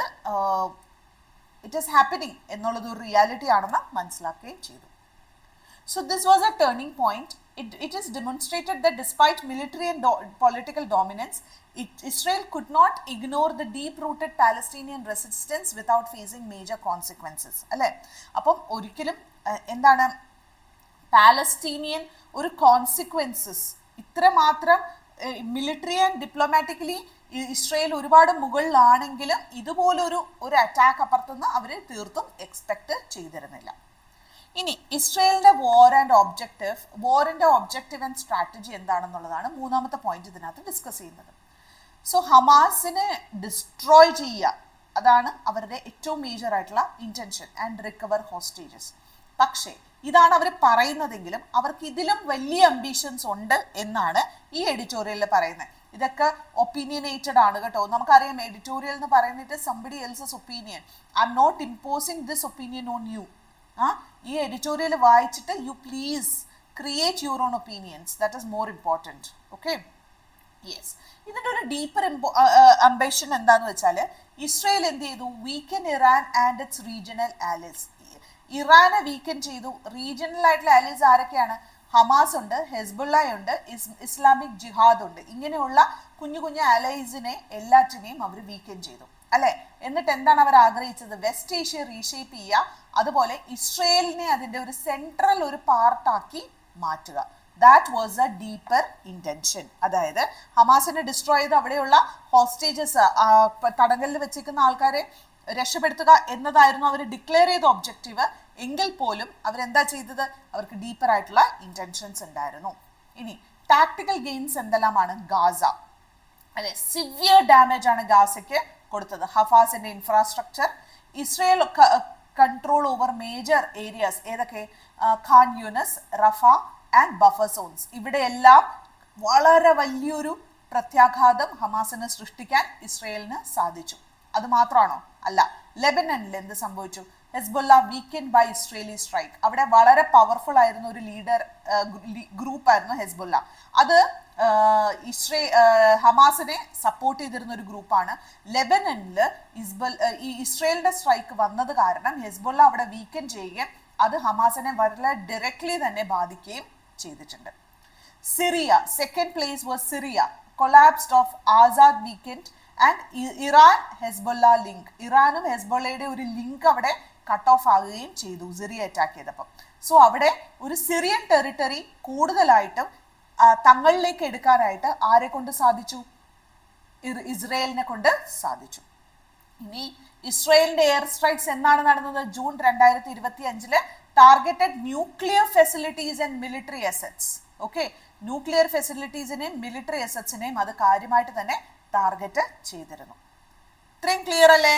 Speaker 1: ഇറ്റ് ഈസ് ഹാപ്പനിങ് എന്നുള്ളത് ഒരു റിയാലിറ്റി ആണെന്ന് മനസ്സിലാക്കുകയും ചെയ്തു. So this was a turning point. It is demonstrated that despite military and political dominance, Israel could not ignore the deep-rooted Palestinian resistance without facing major consequences. അല്ലേ? അപ്പം ഒരിക്കലും എന്താണ് Palestinian ഒരു കോൺസിക്വൻസസ് ഇത്രമാത്രം മിലിറ്ററി ആൻഡ് ഡിപ്ലോമാറ്റിക്കലി ഇസ്രയേൽ ഒരുപാട് മുകളിലാണെങ്കിലും ഇതുപോലൊരു attack അപ്പുറത്തുനിന്ന് അവർ തീർത്തും expect ചെയ്തിരുന്നില്ല. ഇനി ഇസ്രയേലിന്റെ വാറിന്റെ ഒബ്ജക്റ്റീവ് ആൻഡ് സ്ട്രാറ്റജി എന്താണെന്നുള്ളതാണ് മൂന്നാമത്തെ പോയിന്റ് ഇതിനകത്ത് ഡിസ്കസ് ചെയ്യുന്നത്. സോ ഹമാസിനെ ഡിസ്ട്രോയ് ചെയ്യുക, അതാണ് അവരുടെ ഏറ്റവും മേജർ ആയിട്ടുള്ള ഇന്റൻഷൻ, ആൻഡ് റിക്കവർ ഹോസ്റ്റേജസ്. പക്ഷേ ഇതാണ് അവർ പറയുന്നതെങ്കിലും അവർക്ക് ഇതിലും വലിയ അംബിഷൻസ് ഉണ്ട് എന്നാണ് ഈ എഡിറ്റോറിയലിൽ പറയുന്നത്. ഇതൊക്കെ ഒപ്പീനിയനേറ്റഡ് ആണ് കേട്ടോ. നമുക്കറിയാം എഡിറ്റോറിയൽ എന്ന് പറയുന്നത് somebody else's opinion. I'm not imposing this opinion on you. ഈ എഡിറ്റോറിയൽ വായിച്ചിട്ട് you please create your own opinions, that is more important. Okay, yes. ഇതിൻ്റെ ഒരു ഡീപ്പർ അംബിഷൻ എന്താണെന്ന് വെച്ചാൽ ഇസ്രയേൽ എന്ത് ചെയ്തു? Weaken Iran and its regional allies. ഇറാനെ weaken ചെയ്തു. റീജിയണൽ ആയിട്ടുള്ള ആലീസ് ആരൊക്കെയാണ്? ഹമാസ് ഉണ്ട്, ഹെസ്ബുള്ള ഉണ്ട്, ഇസ്ലാമിക് ജിഹാദ് ഉണ്ട്. ഇങ്ങനെയുള്ള കുഞ്ഞു കുഞ്ഞു അലൈസിനെ എല്ലാറ്റിനെയും അവർ വീക്കൻ ചെയ്തു അല്ലെ. എന്നിട്ട് എന്താണ് അവർ ആഗ്രഹിച്ചത്? വെസ്റ്റ് ഏഷ്യ റീഷേപ്പ് ചെയ്യുക, അതുപോലെ ഇസ്രയേലിനെ അതിന്റെ ഒരു സെൻട്രൽ ഒരു പാർട്ടാക്കി മാറ്റുക. That was A deeper intention. അതായത് ഹമാസിനെ ഡിസ്ട്രോയ് ചെയ്ത് അവിടെയുള്ള ഹോസ്റ്റേജസ്, തടങ്കലിൽ വെച്ചിരിക്കുന്ന ആൾക്കാരെ രക്ഷപ്പെടുത്തുക എന്നതായിരുന്നു അവർ ഡിക്ലെയർ ചെയ്ത ഒബ്ജക്റ്റീവ്. എങ്കിൽ പോലും അവരെന്താ ചെയ്തത്? അവർക്ക് ഡീപ്പർ ആയിട്ടുള്ള ഇന്റൻഷൻസ് ഉണ്ടായിരുന്നു. ഇനി ടാക്ടിക്കൽ ഗെയിൻസ് എന്തെല്ലാമാണ്? ഗാസ അല്ലെ, സിവിയർ ഡാമേജ് ആണ് ഗാസയ്ക്ക് കൊടുത്തത്. ഹമാസിന്റെ infrastructure, Israel control over major areas, ഏതൊക്കെ? Khan Younis, Rafah and buffer zones. ഇവിടെയെല്ലാം വളരെ വലിയൊരു പ്രത്യാഘാതം ഹമാസിന് സൃഷ്ടിക്കാൻ ഇസ്രയേലിന് സാധിച്ചു. അത് മാത്രമാണോ? അല്ല. ലെബനനിൽ എന്ത് സംഭവിച്ചു? Hezbollah weakened by Israeli strike. അവിടെ വളരെ പവർഫുൾ ആയിരുന്ന ഒരു ലീഡർ ഗ്രൂപ്പ് ആയിരുന്നു ഹെസ്ബുള്ള. അത് ഹമാസിനെ സപ്പോർട്ട് ചെയ്തിരുന്ന ഒരു ഗ്രൂപ്പാണ്. ലെബനനിൽ ഈ ഇസ്രയേലിന്റെ സ്ട്രൈക്ക് വന്നത് കാരണം ഹെസ്ബുള്ള അവിടെ വീക്കൻ ചെയ്യുകയും അത് ഹമാസിനെ വളരെ ഡയറക്ട്ലി തന്നെ ബാധിക്കുകയും ചെയ്തിട്ടുണ്ട്. Syria, second place was Syria. Collapsed of Assad weakened and Iran Hezbollah link, ഇറാനും ഹെസ്ബൊള്ളയുടെ ഒരു ലിങ്ക് അവിടെ കട്ട് ഓഫ് ആകുകയും ചെയ്തു സിറിയ അറ്റാക്ക് ചെയ്തപ്പം. സോ അവിടെ ഒരു സിറിയൻ ടെറിട്ടറി കൂടുതലായിട്ടും തങ്ങളിലേക്ക് എടുക്കാനായിട്ട് ആരെ കൊണ്ട് സാധിച്ചു? ഇസ്രയേലിനെ കൊണ്ട് സാധിച്ചു. ഇനി ഇസ്രയേലിന്റെ എയർ സ്ട്രൈക്സ് എന്നാണ് നടന്നത്? June 2025 targeted nuclear facilities and military assets. Okay, nuclear ഫെസിലിറ്റീസിനെയും മിലിറ്ററി അസറ്റ്സിനെയും അത് കാര്യമായിട്ട് തന്നെ ടാർഗറ്റ് ചെയ്തിരുന്നു. ഇത്രയും ക്ലിയർ അല്ലേ?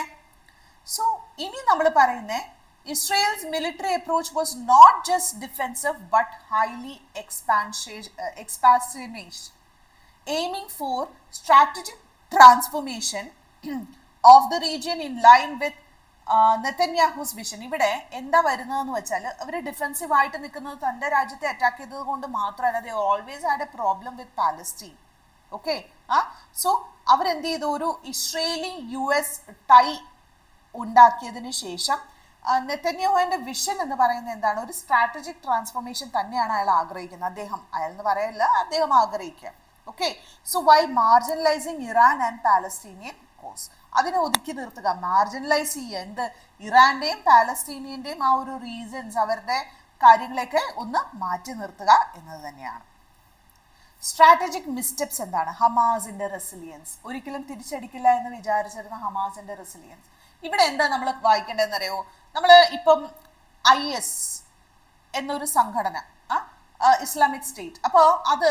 Speaker 1: സോ ഇനി നമ്മൾ പറയുന്നത് Israel's military approach was not just defensive but highly expansionist, aiming for strategic transformation of the region in line with Netanyahu's vision. ഇവിടെ എന്താ വരുന്നതെന്ന് വെച്ചാൽ അവർ ഡിഫെൻസീവ് ആയിട്ട് നിൽക്കുന്നത് തൻ്റെ രാജ്യത്തെ അറ്റാക്ക് ചെയ്തത് കൊണ്ട് മാത്രമല്ല, they always had A problem with Palestine. Okay, so അവരെന്ത് ചെയ്തു? ഒരു ഇസ്രയേലി US ടൈ ഉണ്ടാക്കിയതിന് ശേഷം നെതന്യാഹുവിന്റെ വിഷൻ എന്ന് പറയുന്നത് എന്താണ്? ഒരു സ്ട്രാറ്റജിക് ട്രാൻസ്ഫോർമേഷൻ തന്നെയാണ് അയാൾ ആഗ്രഹിക്കുന്നത്. അയാൾ എന്ന് പറയല്ല, അദ്ദേഹം ആഗ്രഹിക്കുക. Okay, so why marginalising Iran and Palestinian cause, അതിനെ ഒതുക്കി നിർത്തുക, മാർജിനലൈസ് ചെയ്യുക. എന്ത്? ഇറാന്റെയും പാലസ്റ്റീനിയന്റെയും ആ ഒരു റീസൺസ്, അവരുടെ കാര്യങ്ങളെയൊക്കെ ഒന്ന് മാറ്റി നിർത്തുക എന്നത് തന്നെയാണ്. സ്ട്രാറ്റജിക് മിസ്റ്റെപ്സ് എന്താണ്? ഹമാസിന്റെ റെസിലിയൻസ്, ഒരിക്കലും തിരിച്ചടിക്കില്ല എന്ന് വിചാരിച്ചിരുന്ന ഹമാസിന്റെ റെസിലിയൻസ്. ഇവിടെ എന്താ നമ്മൾ വായിക്കേണ്ടതെന്ന് അറിയോ? നമ്മൾ ഇപ്പം IS എന്നൊരു സംഘടന, ഇസ്ലാമിക് സ്റ്റേറ്റ്, അപ്പോൾ അത്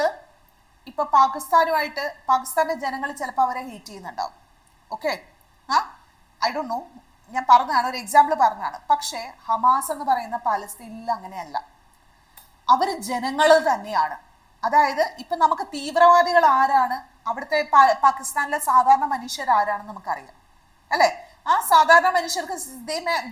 Speaker 1: ഇപ്പൊ പാകിസ്ഥാന്റെ ജനങ്ങൾ ചിലപ്പോൾ അവരെ ഹേറ്റ് ചെയ്യുന്നുണ്ടാവും. ഓക്കെ, ഐ ഡോണ്ട് നോ, ഞാൻ പറഞ്ഞതാണ്, ഒരു എക്സാമ്പിൾ പറഞ്ഞതാണ്. പക്ഷേ ഹമാസ് എന്ന് പറയുന്ന പാലസ്തീനിൽ അങ്ങനെയല്ല, അവർ ജനങ്ങൾ തന്നെയാണ്. അതായത് ഇപ്പൊ നമുക്ക് തീവ്രവാദികൾ ആരാണ്, അവിടുത്തെ പാകിസ്ഥാനിലെ സാധാരണ മനുഷ്യർ ആരാണെന്ന് നമുക്കറിയാം അല്ലെ? ആ സാധാരണ മനുഷ്യർക്ക്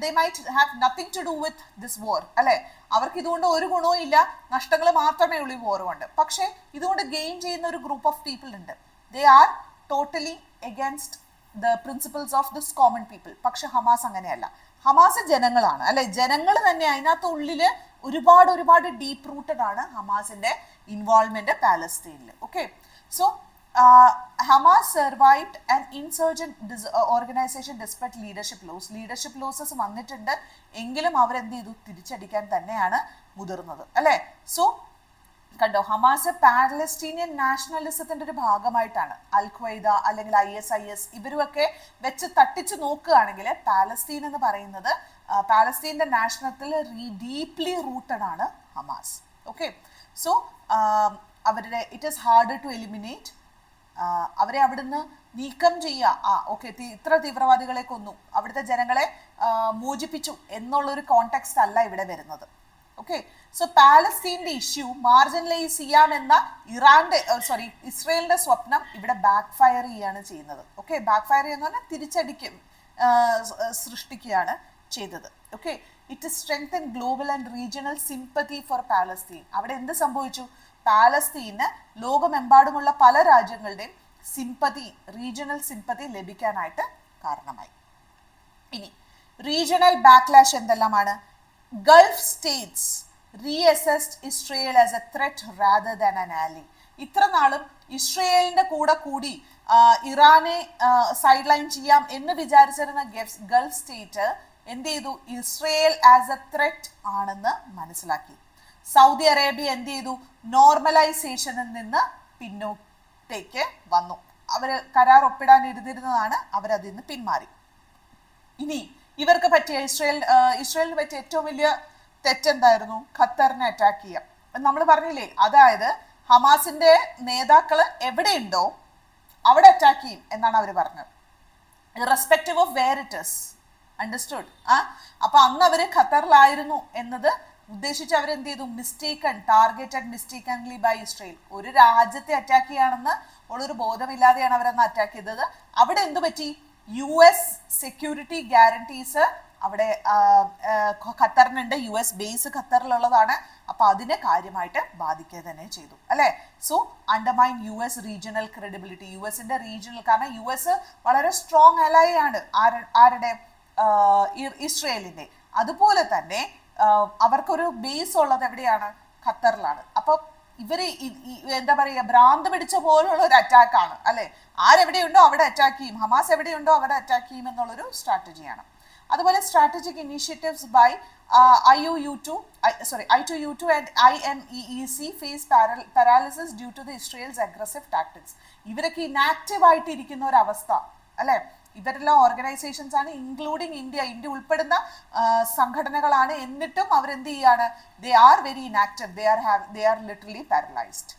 Speaker 1: they might have nothing to do with this war അല്ലെ? അവർക്ക് ഇതുകൊണ്ട് ഒരു ഗുണവും ഇല്ല, നഷ്ടങ്ങൾ മാത്രമേ ഉള്ളൂ ഈ war കൊണ്ട്. പക്ഷേ ഇതുകൊണ്ട് ഗെയിൻ ചെയ്യുന്ന ഒരു ഗ്രൂപ്പ് ഓഫ് പീപ്പിൾ ഉണ്ട്. They are totally against the principles of this common people. പക്ഷെ ഹമാസ് അങ്ങനെയല്ല. ഹമാസ് ജനങ്ങളാണ് അല്ലെ? ജനങ്ങൾ തന്നെ, അതിനകത്ത് ഉള്ളില് ഒരുപാട് ഡീപ്പ് റൂട്ടഡ് ആണ് ഹമാസിന്റെ ഇൻവോൾവ്മെന്റ് പാലസ്തീനിൽ. Okay, so Hamas survived an insurgent organization despite leadership loss. Leadership losses വന്നിട്ടുണ്ട് എങ്കിലും അവരെന്ത് ചെയ്തു? തിരിച്ചടിക്കാൻ തന്നെയാണ് മുതിർന്നത് അല്ലെ? സോ കണ്ടോ, ഹമാസ് പാലസ്തീനിയൻ നാഷണലിസത്തിന്റെ ഒരു ഭാഗമായിട്ടാണ്. അൽ ഖ്വയ്ദ അല്ലെങ്കിൽ ISIS ഇവരുമൊക്കെ വെച്ച് തട്ടിച്ചു നോക്കുകയാണെങ്കിൽ പാലസ്തീൻ എന്ന് പറയുന്നത് പാലസ്തീന്റെ നാഷണത്തിൽ ഡീപ്ലി റൂട്ടഡ് ആണ് ഹമാസ്. ഓക്കെ, സോ അവരുടെ it is hard to eliminate, അവരെ അവിടുന്ന് നീക്കം ചെയ്യുക. ഓക്കെ, ഇത്ര തീവ്രവാദികളെ കൊന്നു, അവിടുത്തെ ജനങ്ങളെ മോചിപ്പിച്ചു എന്നുള്ളൊരു കോണ്ടെക്സ്റ്റ് അല്ല ഇവിടെ വരുന്നത്. ഓക്കെ, സോ പാലസ്തീന്റെ ഇഷ്യൂ മാർജിനലൈസ് ചെയ്യാമെന്ന ഇസ്രയേലിന്റെ സ്വപ്നം ഇവിടെ ബാക്ക് ഫയർ ചെയ്യാണ് ചെയ്യുന്നത്. ഓക്കെ, ബാക്ക് ഫയർ ചെയ്യുന്ന പറഞ്ഞാൽ തിരിച്ചടിക്കും സൃഷ്ടിക്കുകയാണ് ചെയ്തത്. Okay, it strengthen global and regional sympathy for Palestine. അവിടെ എന്ത് സംഭവിച്ചു? പാലസ്തീന് ലോകമെമ്പാടുമുള്ള പല രാജ്യങ്ങളുടെയും സിമ്പതി, റീജിയണൽ സിമ്പതി ലഭിക്കാനായിട്ട് കാരണമായി. ഇനി റീജിയണൽ ബാക്ക്ലാഷ് എന്തെല്ലാമാണ്? Gulf States reassessed Israel as a threat rather than an ally. ഇത്ര നാളും ഇസ്രയേലിന്റെ കൂടി ഇറാനെ സൈഡ് ലൈൻ ചെയ്യാം എന്ന് വിചാരിച്ചിരുന്ന ഗൾഫ് സ്റ്റേറ്റ് എന്ത് ചെയ്തു? ഇസ്രയേൽ ആസ് എ ത്രെറ്റ് ആണെന്ന് മനസ്സിലാക്കി. സൗദി അറേബ്യ എന്ത് ചെയ്തു? നോർമലൈസേഷനിൽ നിന്ന് പിന്നോട്ടേക്ക് വന്നു. അവര് കരാർ ഒപ്പിടാൻ ഇരുന്നിരുന്നതാണ്, അവരതിൽ നിന്ന് പിന്മാറി. ഇനി ഇവർക്ക് പറ്റിയ ഇസ്രയേലിന് പറ്റിയ ഏറ്റവും വലിയ തെറ്റെന്തായിരുന്നു? ഖത്തറിനെ അറ്റാക്ക് ചെയ്യാം. നമ്മൾ പറഞ്ഞില്ലേ, അതായത് ഹമാസിന്റെ നേതാക്കള് എവിടെയുണ്ടോ അവിടെ അറ്റാക്ക് ചെയ്യും എന്നാണ് അവർ പറഞ്ഞത്, irrespective of where it is. Understood? അപ്പൊ അന്ന് അവര് ഖത്തറിലായിരുന്നു എന്നത് ഉദ്ദേശിച്ച് അവരെന്ത് ചെയ്തു? Targeted mistakenly by Israel. ഒരു രാജ്യത്തെ അറ്റാക്ക് ചെയ്യാണെന്ന് ഉള്ളൊരു ബോധമില്ലാതെയാണ് അവരന്ന് അറ്റാക്ക് ചെയ്തത്. അവിടെ എന്തു പറ്റി? US സെക്യൂരിറ്റി ഗ്യാരണ്ടീസ് അവിടെ ഖത്തറിനുണ്ട്, US ബേസ് ഖത്തറിലുള്ളതാണ്. അപ്പൊ അതിനെ കാര്യമായിട്ട് ബാധിക്കുക തന്നെ ചെയ്തു അല്ലെ? So undermine US regional credibility. USന്റെ റീജിയണൽ, കാരണം US വളരെ സ്ട്രോങ് അലൈ ആണ് ആരുടെ? ഇസ്രയേലിന്റെ. അതുപോലെ തന്നെ അവർക്കൊരു ബേസ് ഉള്ളത് എവിടെയാണ്? ഖത്തറിലാണ്. അപ്പൊ ഇവര് എന്താ പറയുക, ഭ്രാന്ത് പിടിച്ച പോലുള്ള ഒരു അറ്റാക്കാണ് അല്ലെ. ആരെവിടെയുണ്ടോ അവിടെ അറ്റാക്ക് ചെയ്യും, ഹമാസ് എവിടെയുണ്ടോ അവിടെ അറ്റാക്ക് ചെയ്യും എന്നുള്ളൊരു സ്ട്രാറ്റജിയാണ്. അതുപോലെ strategic initiatives by I2U2 and IMEEC face paralysis due to the Israel's aggressive tactics. ഇവരൊക്കെ ഇനാക്റ്റീവ് ആയിട്ട് ഇരിക്കുന്ന ഒരു അവസ്ഥ അല്ലെ. ഇവരെല്ലാം ഓർഗനൈസേഷൻസ് ആണ്, ഇൻക്ലൂഡിങ് ഇന്ത്യ ഉൾപ്പെടുന്ന സംഘടനകളാണ്. എന്നിട്ടും അവരെന്ത് ചെയ്യാണ്, they are very inactive, they are literally paralysed.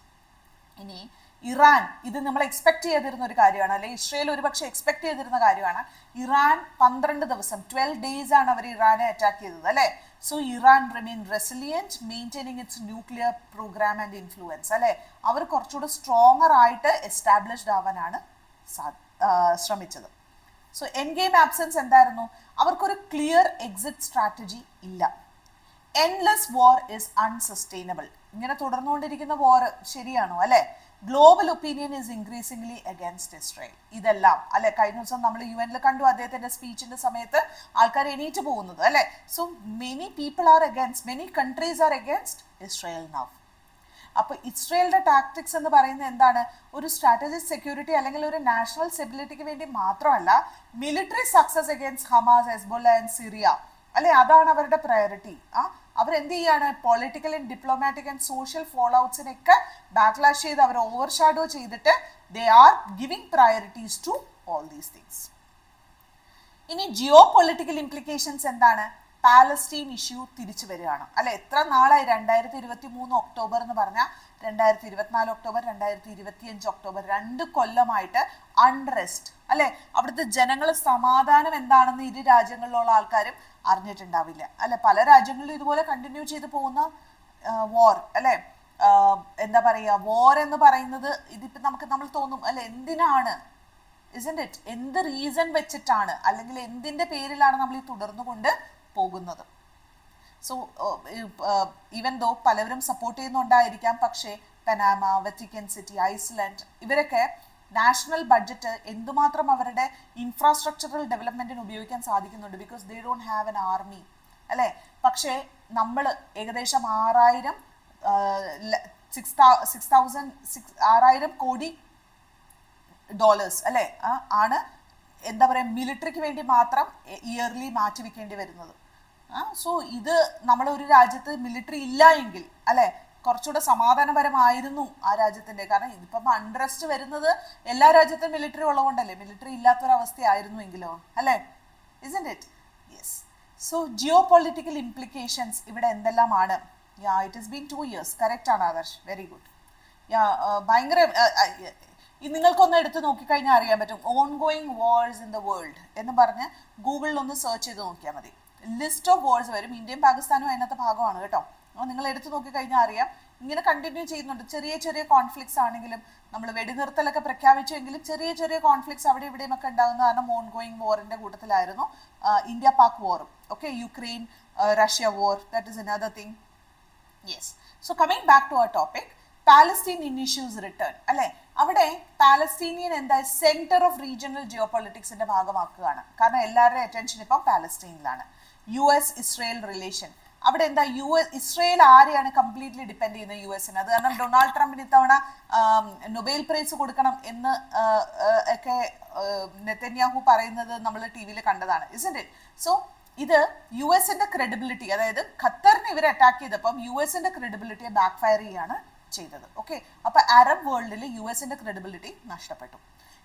Speaker 1: ഇനി ഇറാൻ, ഇത് നമ്മൾ എക്സ്പെക്ട് ചെയ്തിരുന്ന ഒരു കാര്യമാണ് അല്ലെ, ഇസ്രയേൽ ഒരുപക്ഷെ എക്സ്പെക്ട് ചെയ്തിരുന്ന കാര്യമാണ്. ഇറാൻ 12 ദിവസം 12 days ആണ് അവർ ഇറാനെ അറ്റാക്ക് ചെയ്തത് അല്ലെ. So Iran remain resilient, maintaining its nuclear programme and influence അല്ലെ. അവർ കുറച്ചുകൂടെ സ്ട്രോങ്ങർ ആയിട്ട് എസ്റ്റാബ്ലിഷ്ഡ് ആവാനാണ് ശ്രമിച്ചത്. സോ എൻ ഗെയിം ആബ്സെൻസ് എന്തായിരുന്നു, അവർക്കൊരു ക്ലിയർ എക്സിറ്റ് സ്ട്രാറ്റജി ഇല്ല. എൻലെസ് വാർ ഇസ് അൺസസ്റ്റൈനബിൾ, ഇങ്ങനെ തുടർന്നുകൊണ്ടിരിക്കുന്ന വാർ ശരിയാണോ അല്ലെ. Global opinion is increasingly against Israel. ഇതെല്ലാം അല്ലെ, കഴിഞ്ഞ ദിവസം നമ്മൾ UN കണ്ടു അദ്ദേഹത്തിന്റെ സ്പീച്ചിന്റെ സമയത്ത് ആൾക്കാർ എണീറ്റ് പോകുന്നത് അല്ലെ. So many people are against, many countries are against Israel now. അപ്പോൾ ഇസ്രയേലിന്റെ ടാക്ടിക്സ് എന്ന് പറയുന്നത് എന്താണ്, ഒരു സ്ട്രാറ്റജിക് സെക്യൂരിറ്റി അല്ലെങ്കിൽ ഒരു നാഷണൽ സ്റ്റെബിലിറ്റിക്ക് വേണ്ടി മാത്രമല്ല, military success against Hamas, Hezbollah and Syria അല്ലെ, അതാണ് അവരുടെ പ്രയോറിറ്റി. അവരെന്ത് ചെയ്യാണ്, political and diplomatic and social ഫോളോ ഔട്ട്സിനൊക്കെ ബാക്ക്ലാഷ് ചെയ്ത് അവർ ഓവർഷാഡോ ചെയ്തിട്ട് they are giving priorities to all these things. ഇനി ജിയോ പൊളിറ്റിക്കൽ ഇംപ്ലിക്കേഷൻസ് എന്താണ്, പാലസ്റ്റീൻ ഇഷ്യൂ തിരിച്ചു വരികയാണ് അല്ലെ. എത്ര നാളായി, 2023 ഒക്ടോബർ എന്ന് പറഞ്ഞാൽ 2024 ഒക്ടോബർ, 2025 ഒക്ടോബർ, 2 കൊല്ലമായിട്ട് അൺറെസ്റ്റ് അല്ലെ. അവിടുത്തെ ജനങ്ങൾ സമാധാനം എന്താണെന്ന് ഇരു രാജ്യങ്ങളിലുള്ള ആൾക്കാരും അറിഞ്ഞിട്ടുണ്ടാവില്ല അല്ലെ. പല രാജ്യങ്ങളിലും ഇതുപോലെ കണ്ടിന്യൂ ചെയ്ത് പോകുന്ന വാർ അല്ലെ. എന്താ പറയുക, വാർ എന്ന് പറയുന്നത് ഇതിപ്പോ നമ്മൾ തോന്നും അല്ലെ, എന്തിനാണ്, isn't it, എന്ത് റീസൺ വെച്ചിട്ടാണ് അല്ലെങ്കിൽ എന്തിന്റെ പേരിലാണ് നമ്മൾ ഈ തുടർന്നുകൊണ്ട് പോകുന്നത്. സോ ഈവൻ ദോ പലവരും സപ്പോർട്ട് ചെയ്യുന്നുണ്ടായിരിക്കാം, പക്ഷേ പനാമ, വത്തിക്കൻ സിറ്റി, ഐസ്ലാൻഡ് ഇവരൊക്കെ നാഷണൽ ബഡ്ജറ്റ് എന്തുമാത്രം അവരുടെ ഇൻഫ്രാസ്ട്രക്ചറൽ ഡെവലപ്മെന്റിന് ഉപയോഗിക്കാൻ സാധിക്കുന്നുണ്ട്, because they don't have an army അല്ലേ. പക്ഷേ നമ്മൾ ഏകദേശം 6,000 കോടി ഡോളേഴ്സ് അല്ലേ ആണ് എന്താ പറയുക മിലിറ്ററിക്ക് വേണ്ടി മാത്രം ഇയർലി മാറ്റിവെക്കേണ്ടി വരുന്നത്. സോ ഇത് നമ്മളെ ഒരു രാജ്യത്ത് മിലിറ്ററി ഇല്ല എങ്കിൽ അല്ലെ കുറച്ചുകൂടെ സമാധാനപരമായിരുന്നു ആ രാജ്യത്തിന്റെ. കാരണം ഇതിപ്പം അൺറെസ്റ്റ് വരുന്നത് എല്ലാ രാജ്യത്തും മിലിറ്ററി ഉള്ളതുകൊണ്ടല്ലേ, മിലിറ്ററി ഇല്ലാത്തൊരവസ്ഥയായിരുന്നു എങ്കിലോ അല്ലെ. isn't it? Yes. So geopolitical implications ഇവിടെ എന്തെല്ലാമാണ്. It has been 2 years. Correct ആണ് ആദർശ്, വെരി ഗുഡ്. ഭയങ്കര നിങ്ങൾക്കൊന്ന് എടുത്ത് നോക്കിക്കഴിഞ്ഞാൽ അറിയാൻ പറ്റും. Ongoing wars in the world എന്ന് പറഞ്ഞ് ഗൂഗിളിൽ ഒന്ന് സെർച്ച് ചെയ്ത് നോക്കിയാൽ മതി. ലിസ്റ്റ് ഓഫ് വാർസ് വരും. ഇന്ത്യയും പാകിസ്ഥാനും അതിനകത്ത് ഭാഗമാണ് കേട്ടോ. നിങ്ങൾ എടുത്ത് നോക്കിക്കഴിഞ്ഞാൽ അറിയാം ഇങ്ങനെ കണ്ടിന്യൂ ചെയ്യുന്നുണ്ട്. ചെറിയ ചെറിയ കോൺഫ്ലിക്ട്സ് ആണെങ്കിലും നമ്മൾ വെടിനിർത്തലൊക്കെ പ്രഖ്യാപിച്ചെങ്കിലും ചെറിയ ചെറിയ കോൺഫ്ലിക്ട്സ് അവിടെ ഇവിടെയും ഒക്കെ ഉണ്ടാകുന്ന കാരണം ഓൺഗോയിങ് വാറിന്റെ കൂട്ടത്തിലായിരുന്നു ഇന്ത്യ പാക് വാറും. Okay, Ukraine Russia war, that is another thing. Yes. So coming back to our topic, Palestinian issues return അല്ലെ. അവിടെ പാലസ്റ്റീനിയൻ എന്താ സെന്റർ ഓഫ് റീജിയണൽ ജിയോ പൊളിറ്റിക്സിന്റെ ഭാഗമാക്കുകയാണ്. കാരണം എല്ലാവരുടെയും അറ്റൻഷൻ ഇപ്പം പാലസ്റ്റീനിലാണ്. US ഇസ്രയേൽ റിലേഷൻ, അവിടെ എന്താ ഇസ്രയേൽ ആരെയാണ് കംപ്ലീറ്റ്ലി ഡിപ്പെൻഡ് ചെയ്യുന്നത്, US-ന്. അത് കാരണം ഡൊണാൾഡ് ട്രംപിന് ഇത്തവണ നൊബേൽ പ്രൈസ് കൊടുക്കണം എന്ന് ഒക്കെ നെതന്യാഹു പറയുന്നത് നമ്മൾ TV-യിൽ കണ്ടതാണ്. isn't it? സോ ഇത് US-ന്റെ ക്രെഡിബിലിറ്റി, അതായത് ഖത്തറിനെ ഇവർ അറ്റാക്ക് ചെയ്തപ്പം US-ന്റെ ക്രെഡിബിലിറ്റിയെ ബാക്ക് ഫയർ ചെയ്യാണ് ചെയ്തത്. ഓക്കെ, അപ്പൊ അറബ് വേൾഡിൽ US-ന്റെ ക്രെഡിബിലിറ്റി നഷ്ടപ്പെട്ടു.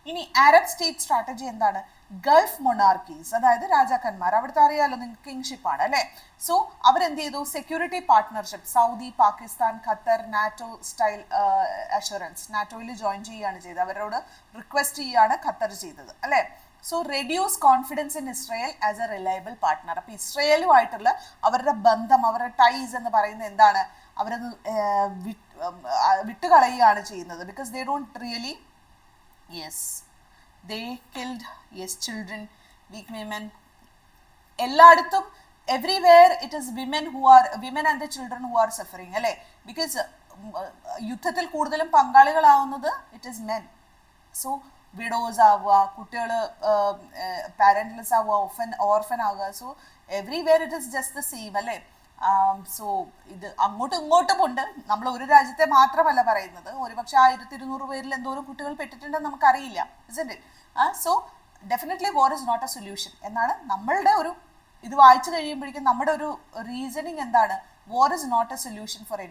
Speaker 1: ഇനി അറബ് സ്റ്റേറ്റ് സ്ട്രാറ്റജി എന്താണ്, ഗൾഫ് മൊണാർക്കീസ് അതായത് രാജാക്കന്മാർ, അവിടുത്തെ അറിയാലോ നിങ്ങൾക്ക് കിങ്ഷിപ്പ് ആണ് അല്ലെ. സോ അവരെന്ത് ചെയ്തു, security partnership Saudi, Pakistan, Qatar, NATO style assurance, നാറ്റോയിൽ ജോയിൻ ചെയ്യുകയാണ് ചെയ്തത്. അവരോട് റിക്വസ്റ്റ് ചെയ്യാണ് ഖത്തർ ചെയ്തത് അല്ലെ. So reduce confidence in Israel as a reliable partner. അപ്പൊ ഇസ്രയേലുമായിട്ടുള്ള അവരുടെ ബന്ധം, അവരുടെ ടൈസ് എന്ന് പറയുന്നത് എന്താണ്, അവരത് വിട്ടുകളയുകയാണ് ചെയ്യുന്നത്. Because they don't really, yes, they killed, yes, children, weak women, എല്ലായിടത്തും everywhere it is women and the children who are suffering അല്ലേ. ബിക്കോസ് യുദ്ധത്തിൽ കൂടുതലും പങ്കാളികളാവുന്നത് it is men. So widows ആവുക, കുട്ടികൾ പാരന്റ്ലെസ് ആവുക, ഓർഫൻ ആവുക. So everywhere it is just the same അല്ലേ. So ഇത് അങ്ങോട്ടും ഇങ്ങോട്ടും ഉണ്ട്. നമ്മൾ ഒരു രാജ്യത്തെ മാത്രമല്ല പറയുന്നത്. ഒരുപക്ഷെ 1200 പേരിൽ എന്തോരം കുട്ടികൾ പെട്ടിട്ടുണ്ടെന്ന് നമുക്കറിയില്ല. Isn't it? So definitely war is not a solution എന്നാണ് നമ്മളുടെ ഒരു ഇത് വായിച്ചു കഴിയുമ്പോഴേക്കും നമ്മുടെ ഒരു റീസണിങ് എന്താണ്? War is not a solution for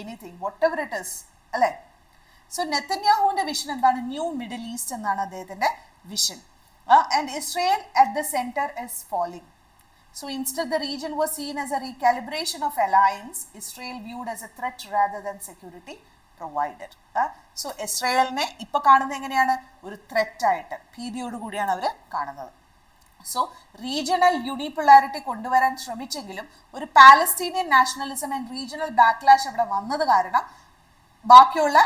Speaker 1: anything whatever it is, അല്ലേ? സോ നെതന്യാഹുവിന്റെ വിഷൻ എന്താണ്? ന്യൂ മിഡിൽ ഈസ്റ്റ് എന്നാണ് അദ്ദേഹത്തിന്റെ vision. And Israel at the centre is falling. So instead the region was seen as a recalibration of alliance, Israel viewed as a threat rather than security provider. So ഇസ്രയേലിനെ ഇപ്പൊ കാണുന്നത് എങ്ങനെയാണ്? ഒരു threat ആയിട്ട്, ഭീതിയോട് കൂടിയാണ് അവർ കാണുന്നത്. സോ റീജിയണൽ യൂണിപോളാരിറ്റി കൊണ്ടുവരാൻ ശ്രമിച്ചെങ്കിലും ഒരു Palestinian nationalism and regional backlash അവിടെ വന്നത് കാരണം ബാക്കിയുള്ള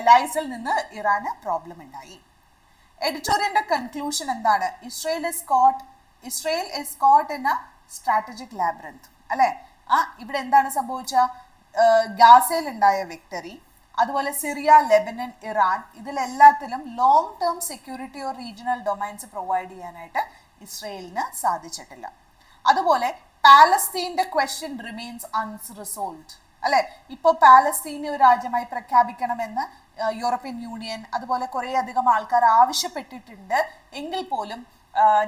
Speaker 1: എലൈസിൽ നിന്ന് ഇറാന് പ്രോബ്ലം ഉണ്ടായി. എഡിറ്റോറിയലിന്റെ കൺക്ലൂഷൻ എന്താണ്? Israel is caught in a strategic labyrinth, അല്ലെ? ഇവിടെ എന്താണ് സംഭവിച്ച? ഗാസയിൽ ഉണ്ടായ വിക്ടറി, അതുപോലെ സിറിയ, ലെബനൻ, ഇറാൻ, ഇതിലെല്ലാത്തിലും long term security or regional domains provide ചെയ്യാനായിട്ട് ഇസ്രയേലിന് സാധിച്ചിട്ടില്ല. അതുപോലെ പാലസ്തീന്റെ ക്വസ്റ്റ്യൻ റിമെയിൻസ് അൺറിസോൾവ്ഡ്, അല്ലെ? ഇപ്പോൾ പാലസ്തീനെ ഒരു രാജ്യമായി പ്രഖ്യാപിക്കണമെന്ന് യൂറോപ്യൻ യൂണിയൻ അതുപോലെ കുറേ അധികം ആൾക്കാർ ആവശ്യപ്പെട്ടിട്ടുണ്ട്. എങ്കിൽ പോലും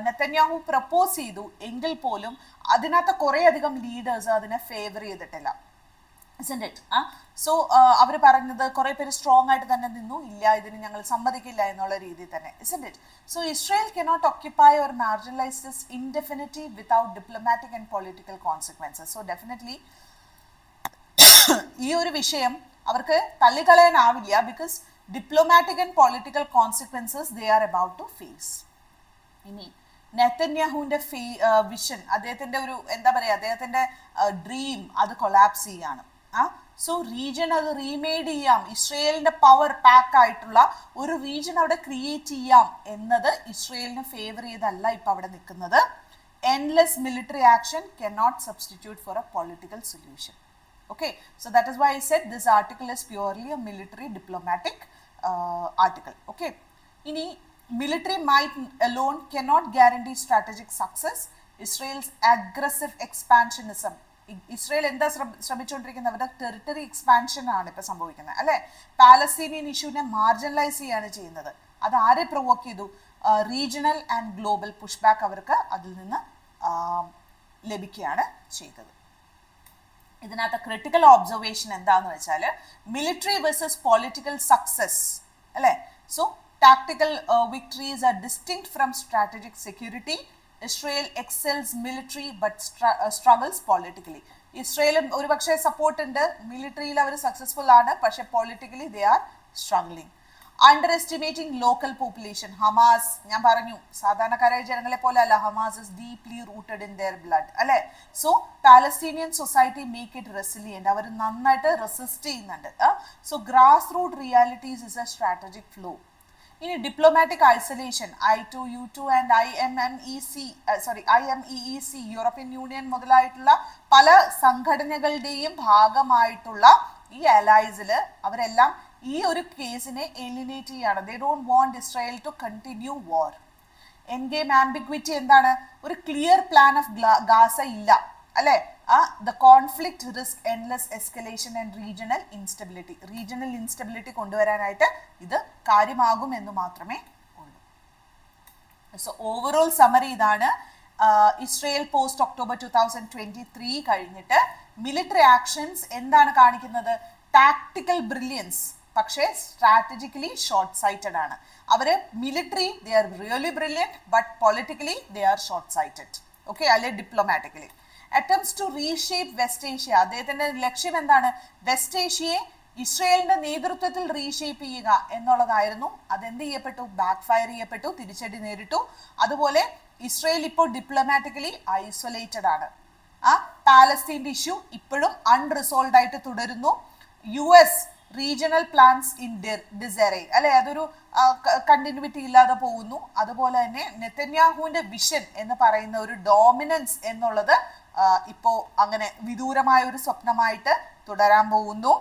Speaker 1: നെതന്യാഹു പ്രപ്പോസ് ചെയ്തു എങ്കിൽ പോലും അതിനകത്ത് കുറേ അധികം ലീഡേഴ്സ് അതിനെ ഫേവർ ചെയ്തിട്ടില്ല. isn't it? സോ അവർ പറഞ്ഞത് കുറെ പേര് സ്ട്രോങ് ആയിട്ട് തന്നെ നിന്നു, ഇല്ല ഇതിന് ഞങ്ങൾ സമ്മതിക്കില്ല എന്നുള്ള രീതിയിൽ തന്നെ. isn't it? So Israel cannot occupy or marginalize this indefinitely without diplomatic and political consequences. So definitely ഈ ഒരു വിഷയം അവർക്ക് തള്ളിക്കളയാനാവില്ല. Because diplomatic and political consequences they are about to face. ഇനി നെതന്യാഹുവിന്റെ വിഷൻ, അദ്ദേഹത്തിന്റെ ഒരു എന്താ പറയാ, അദ്ദേഹത്തിന്റെ ഡ്രീം അത് കൊളാപ്സ് ചെയ്യാണ്. സോ റീജിയൻ അത് റീമെയ്ഡ് ചെയ്യാം, ഇസ്രയേലിന്റെ പവർ പാക്ക് ആയിട്ടുള്ള ഒരു റീജിയൻ അവിടെ ക്രിയേറ്റ് ചെയ്യാം എന്നത് ഇസ്രയേലിന് ഫേവർ ചെയ്തല്ല ഇപ്പൊ അവിടെ നിൽക്കുന്നത്. Endless military action cannot substitute for a political solution. Okay, so that is why I said this article is purely a military diplomatic article. Okay, ini military might alone cannot guarantee strategic success. Israel's aggressive expansionism, Israel എന്താ ശ്രമിച്ചുകൊണ്ടിരിക്കുന്നത്? അവരുടെ territory expansion ആണ് ഇപ്പൊ സംഭവിക്കുന്നത്, അല്ലെ? Palestinian ഇഷ്യൂവിനെ marginalise ചെയ്യാണ് ചെയ്യുന്നത്. അത് ആരെ പ്രൊവോക്ക് ചെയ്തു? Regional and global push back അവർക്ക് അതിൽ നിന്ന് ലഭിക്കുകയാണ് ചെയ്തത്. ഇതിനകത്ത് ക്രിട്ടിക്കൽ ഒബ്സർവേഷൻ എന്താന്ന് വെച്ചാൽ മിലിറ്ററി വേഴ്സസ് പൊളിറ്റിക്കൽ സക്സസ്, അല്ലെ? So tactical victories are distinct from strategic security. Israel excels military but struggles politically. ഇസ്രയേലും ഒരുപക്ഷെ സപ്പോർട്ട് ഉണ്ട്, മിലിറ്ററിയിൽ അവർ സക്സസ്ഫുൾ ആണ്, പക്ഷെ politically they are struggling. Underestimating local population. Hamas, ഞാൻ പറഞ്ഞു സാധാരണക്കാരായ ജനങ്ങളെ പോലെ അല്ല, Hamas is deeply rooted in their blood, അല്ലെ? So Palestinian society make it resilient, അവർ നന്നായിട്ട് റെസിസ്റ്റ് ചെയ്യുന്നുണ്ട്. So grass root realities is A strategic flaw. ഇനി diplomatic isolation, I2U2 and IMEEC European Union മുതലായിട്ടുള്ള പല സംഘടനകളുടെയും ഭാഗമായിട്ടുള്ള ഈ അലൈസില് അവരെല്ലാം ഈ ഒരു കേസിനെ എലിമിനേറ്റ് ചെയ്യാണ്. They don't want Israel to continue war. End game ambiguity എന്താണ്? ഒരു ക്ലിയർ പ്ലാൻ ഓഫ് ഗാസ ഇല്ല, അല്ലെ? The conflict risk endless escalation and regional instability. Regional instability കൊണ്ടുവരാനായിട്ട് ഇത് കാര്യമാകും എന്ന് മാത്രമേ ഉള്ളൂ. സോ ഓവറോൾ സമറി ഇതാണ്. ഇസ്രയേൽ പോസ്റ്റ് ഒക്ടോബർ 2023 കഴിഞ്ഞിട്ട് മിലിറ്ററി ആക്ഷൻസ് എന്താണ് കാണിക്കുന്നത്? ടാക്ടിക്കൽ ബ്രില്യൻസ്, പക്ഷേ സ്ട്രാറ്റജിക്കലി ഷോർട്ട് സൈറ്റഡ് ആണ്. അവര് military they are really brilliant, but politically they are short സൈറ്റഡ്. Okay, അല്ലെ diplomatically. Attempts to reshape West Asia, അദ്ദേഹത്തിന്റെ ലക്ഷ്യം എന്താണ്? വെസ്റ്റ് ഏഷ്യയെ ഇസ്രയേലിന്റെ നേതൃത്വത്തിൽ റീഷേപ്പ് ചെയ്യുക എന്നുള്ളതായിരുന്നു. അതെന്ത് ചെയ്യപ്പെട്ടു? ബാക്ക് ഫയർ ചെയ്യപ്പെട്ടു, തിരിച്ചടി നേരിട്ടു. അതുപോലെ ഇസ്രയേൽ ഇപ്പോൾ ഡിപ്ലോമാറ്റിക്കലി ഐസൊലേറ്റഡ് ആണ്. പാലസ്തീൻ്റെ ഇഷ്യൂ ഇപ്പോഴും അൺറിസോൾവ് ആയിട്ട് തുടരുന്നു. US റീജിയണൽ പ്ലാൻസ് ഇൻ ഡിസറേ, അല്ലെ? അതൊരു കണ്ടിന്യൂറ്റി ഇല്ലാതെ പോകുന്നു. അതുപോലെ തന്നെ നെതന്യാഹുവിന്റെ വിഷൻ എന്ന് പറയുന്ന ഒരു ഡോമിനൻസ് എന്നുള്ളത് ഇപ്പോ അങ്ങനെ വിദൂരമായ ഒരു സ്വപ്നമായിട്ട് തുടരാൻ പോകുന്നു.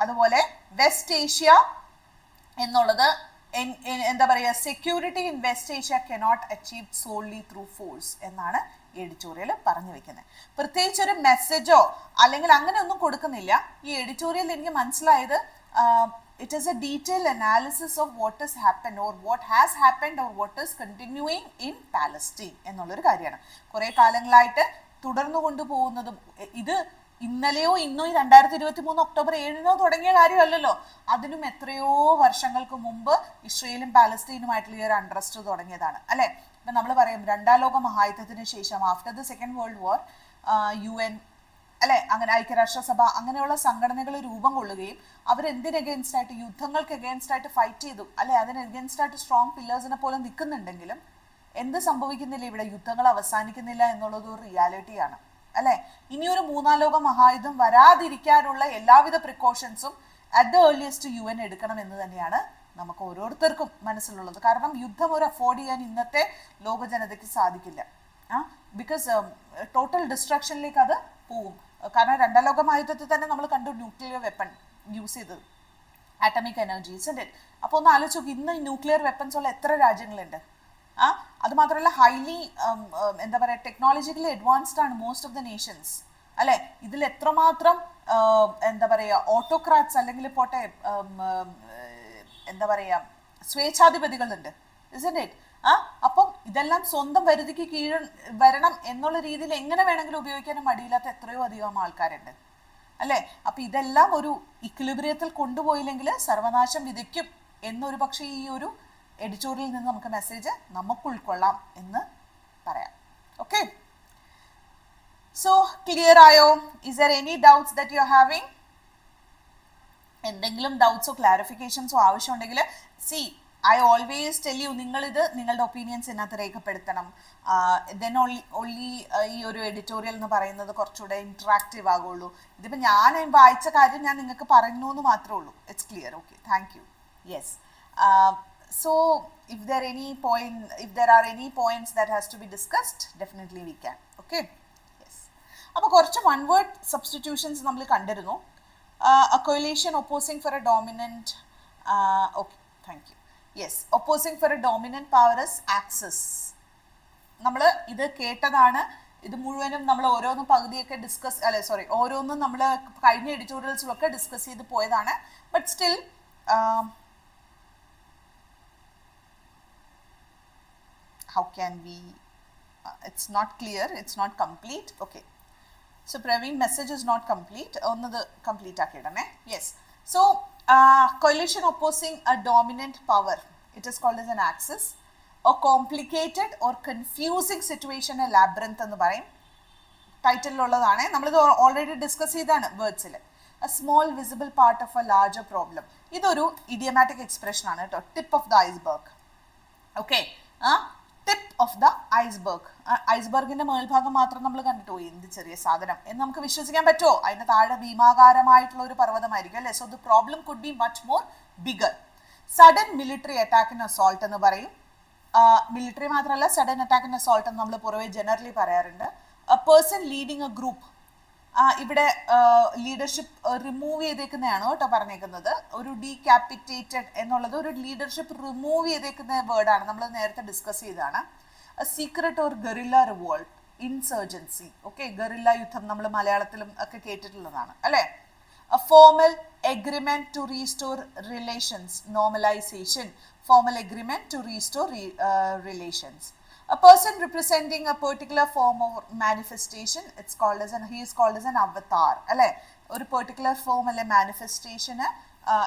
Speaker 1: അതുപോലെ വെസ്റ്റ് ഏഷ്യ എന്നുള്ളത് എന്താ പറയുക, security in West Asia cannot achieve solely through force എന്നാണ് എഡിറ്റോറിയൽ പറഞ്ഞു വെക്കുന്നത്. പ്രത്യേകിച്ച് ഒരു മെസ്സേജോ അല്ലെങ്കിൽ അങ്ങനെ ഒന്നും കൊടുക്കുന്നില്ല. ഈ എഡിറ്റോറിയൽ എനിക്ക് മനസ്സിലായത് it is A detail analysis of what is happened or what has happened or what is continuing in Palestine എന്നുള്ളൊരു കാര്യമാണ്. കുറേ കാലങ്ങളായിട്ട് തുടർന്നു കൊണ്ടുപോകുന്നതും ഇത് ഇന്നലെയോ ഇന്നോ 2023 ഒക്ടോബർ 7 തുടങ്ങിയ കാര്യമല്ലല്ലോ. അതിനും എത്രയോ വർഷങ്ങൾക്ക് മുമ്പ് ഇസ്രയേലും പാലസ്തീനുമായിട്ടുള്ള ഈ ഒരു അണ്ടർസ്റ്റ് തുടങ്ങിയതാണ് അല്ലെ. ഇപ്പൊ നമ്മൾ പറയും രണ്ടാം ലോക മഹായുദ്ധത്തിന് ശേഷം after the second world war UN അല്ലെ, അങ്ങനെ ഐക്യരാഷ്ട്രസഭ അങ്ങനെയുള്ള സംഘടനകൾ രൂപം കൊള്ളുകയും അവരെന്തിന് അഗേൻസ്റ്റ് ആയിട്ട്, യുദ്ധങ്ങൾക്ക് അഗേൻസ്റ്റ് ആയിട്ട് ഫൈറ്റ് ചെയ്തു അല്ലെ, അതിന് അഗേൻസ്റ്റ് ആയിട്ട് സ്ട്രോങ് പില്ലേഴ്സിനെ പോലെ നിൽക്കുന്നുണ്ടെങ്കിലും എന്ത് സംഭവിക്കുന്നില്ല, ഇവിടെ യുദ്ധങ്ങൾ അവസാനിക്കുന്നില്ല എന്നുള്ളത് ഒരു റിയാലിറ്റിയാണ് അല്ലെ. ഇനിയൊരു മൂന്നാം ലോക മഹായുദ്ധം വരാതിരിക്കാനുള്ള എല്ലാവിധ പ്രിക്കോഷൻസും അറ്റ് ദ ഏർലിയസ്റ്റ് UN എടുക്കണം എന്ന് തന്നെയാണ് നമുക്ക് ഓരോരുത്തർക്കും മനസ്സിലുള്ളത്. കാരണം യുദ്ധം ഒരു അഫോർഡ് ചെയ്യാൻ ഇന്നത്തെ ലോക ജനതയ്ക്ക് സാധിക്കില്ല. ബിക്കോസ് ടോട്ടൽ ഡിസ്ട്രക്ഷനിലേക്ക് അത് പോവും. കാരണം രണ്ടാം ലോക മഹായുദ്ധത്തിൽ തന്നെ നമ്മൾ കണ്ടു ന്യൂക്ലിയർ വെപ്പൺ യൂസ് ചെയ്തത്, ആറ്റമിക് എനർജീസ് ഉണ്ട്. അപ്പോൾ ഒന്ന് ആലോചിച്ച് നോക്കി, ഇന്ന് ന്യൂക്ലിയർ വെപ്പൺസ് ഉള്ള എത്ര രാജ്യങ്ങളുണ്ട്. അത് മാത്രമല്ല ഹൈലി എന്താ പറയുക ടെക്നോളജിക്കലി അഡ്വാൻസ്ഡ് ആണ് മോസ്റ്റ് ഓഫ് ദ നേഷൻസ് അല്ലെ. ഇതിൽ എത്രമാത്രം എന്താ പറയുക ഓട്ടോക്രാറ്റ്സ് അല്ലെങ്കിൽ പോട്ടെ എന്താ പറയുക സ്വേച്ഛാധിപതികളുണ്ട്, ഇസ്ന്റ് ഇറ്റ്? അപ്പം ഇതെല്ലാം സ്വന്തം വരുതിക്ക് വരണം എന്നുള്ള രീതിയിൽ എങ്ങനെ വേണമെങ്കിലും ഉപയോഗിക്കാനും മടിയില്ലാത്ത എത്രയോ അധികം ആൾക്കാരുണ്ട് അല്ലേ. അപ്പൊ ഇതെല്ലാം ഒരു ഇക്വിലിബ്രിയത്തിൽ കൊണ്ടുപോയില്ലെങ്കിൽ സർവനാശം വിധിക്കും എന്നൊരു പക്ഷേ ഈ ഒരു എഡിറ്റോറിയൽ നിന്ന് നമുക്ക് മെസ്സേജ് നമുക്ക് ഉൾക്കൊള്ളാം എന്ന് പറയാം. ഓക്കെ, സോ ക്ലിയർ ആയോ? Is there any doubts that you are having? എന്തെങ്കിലും ഡൗട്ട്സോ ക്ലാരിഫിക്കേഷൻസോ ആവശ്യമുണ്ടെങ്കിൽ ഐ ഓൾവേസ് ടെൽ യു, നിങ്ങളിത് നിങ്ങളുടെ ഒപ്പീനിയൻസ് ഇതിനകത്ത് രേഖപ്പെടുത്തണം. ദെൻ ഓൺലി ഈ ഒരു എഡിറ്റോറിയൽ എന്ന് പറയുന്നത് കുറച്ചുകൂടെ ഇൻട്രാക്റ്റീവ് ആകുള്ളൂ. ഇതിപ്പോൾ ഞാൻ വായിച്ച കാര്യം ഞാൻ നിങ്ങൾക്ക് പറയുന്നു എന്ന് മാത്രമേ ഉള്ളൂ. It's clear? Okay, thank you. Yes, so if there are any points that has to be discussed, definitely we can. Okay, yes. അപ്പോൾ കുറച്ച് വൺ വേർഡ് സബ്സ്റ്റിറ്റ്യൂഷൻസ് നമ്മൾ കണ്ടിരുന്നു. A coalition opposing for a dominant okay, thank you. Yes, opposing for a dominant power is axis. നമ്മൾ ഇത് കേട്ടതാണ്. ഇത് മുഴുവനും നമ്മൾ ഓരോന്നും പകുതിയൊക്കെ ഓരോന്നും നമ്മൾ കഴിഞ്ഞ എഡിറ്റോറിയൽസിലൊക്കെ ഡിസ്കസ് ചെയ്ത് പോയതാണ്. But still how can we it's not clear, it's not complete. Okay, so Praveen, message is not complete. Onnadu complete akidane. Yes, so coalition opposing a dominant power, it is called as an axis. A complicated or confusing situation, a labyrinth ennu parayum. Title ulladane, nammal already discuss ചെയ്താണ് വേർഡ്സിൽ. A small visible part of a larger problem. ഇതൊരു idiomatic expression ആണ് കേട്ടോ. Tip of the iceberg. Okay, tip of the iceberg. ഐസ്ബർഗിന്റെ മേൽഭാഗം മാത്രം നമ്മൾ കണ്ടിട്ടോ, എന്ത് ചെറിയ സാധനം എന്ന് നമുക്ക് വിശ്വസിക്കാൻ പറ്റുമോ? അതിന്റെ താഴെ ഭീമാകാരമായിട്ടുള്ള ഒരു പർവ്വതമായിരിക്കും അല്ലെ. So the problem could be much more bigger. Sudden military attack and assault എന്ന് പറയും. മിലിറ്ററി മാത്രമല്ല, സഡൻ അറ്റാക്ക് ആൻഡ് അസോൾട്ട് എന്ന് നമ്മൾ പുറമെ ജനറലി പറയാറുണ്ട്. A person leading A group. ഇവിടെ ലീഡർഷിപ്പ് റിമൂവ് ചെയ്തേക്കുന്നതാണ് കേട്ടോ പറഞ്ഞേക്കുന്നത്. ഒരു ഡീക്യാപിറ്റേറ്റഡ് എന്നുള്ളത് ഒരു ലീഡർഷിപ്പ് റിമൂവ് ചെയ്തേക്കുന്ന വേർഡാണ്, നമ്മൾ നേരത്തെ ഡിസ്കസ് ചെയ്തതാണ്. Secret or guerrilla revolt, insurgency. Okay, guerrilla യുദ്ധം നമ്മൾ മലയാളത്തിലും ഒക്കെ കേട്ടിട്ടുള്ളതാണ് അല്ലേ. A formal agreement to restore relations, normalization, formal agreement to restore relations. A person representing a particular form of manifestation, it's called as he is called as an avatar alle. ഒരു particular form അല്ലെ manifestation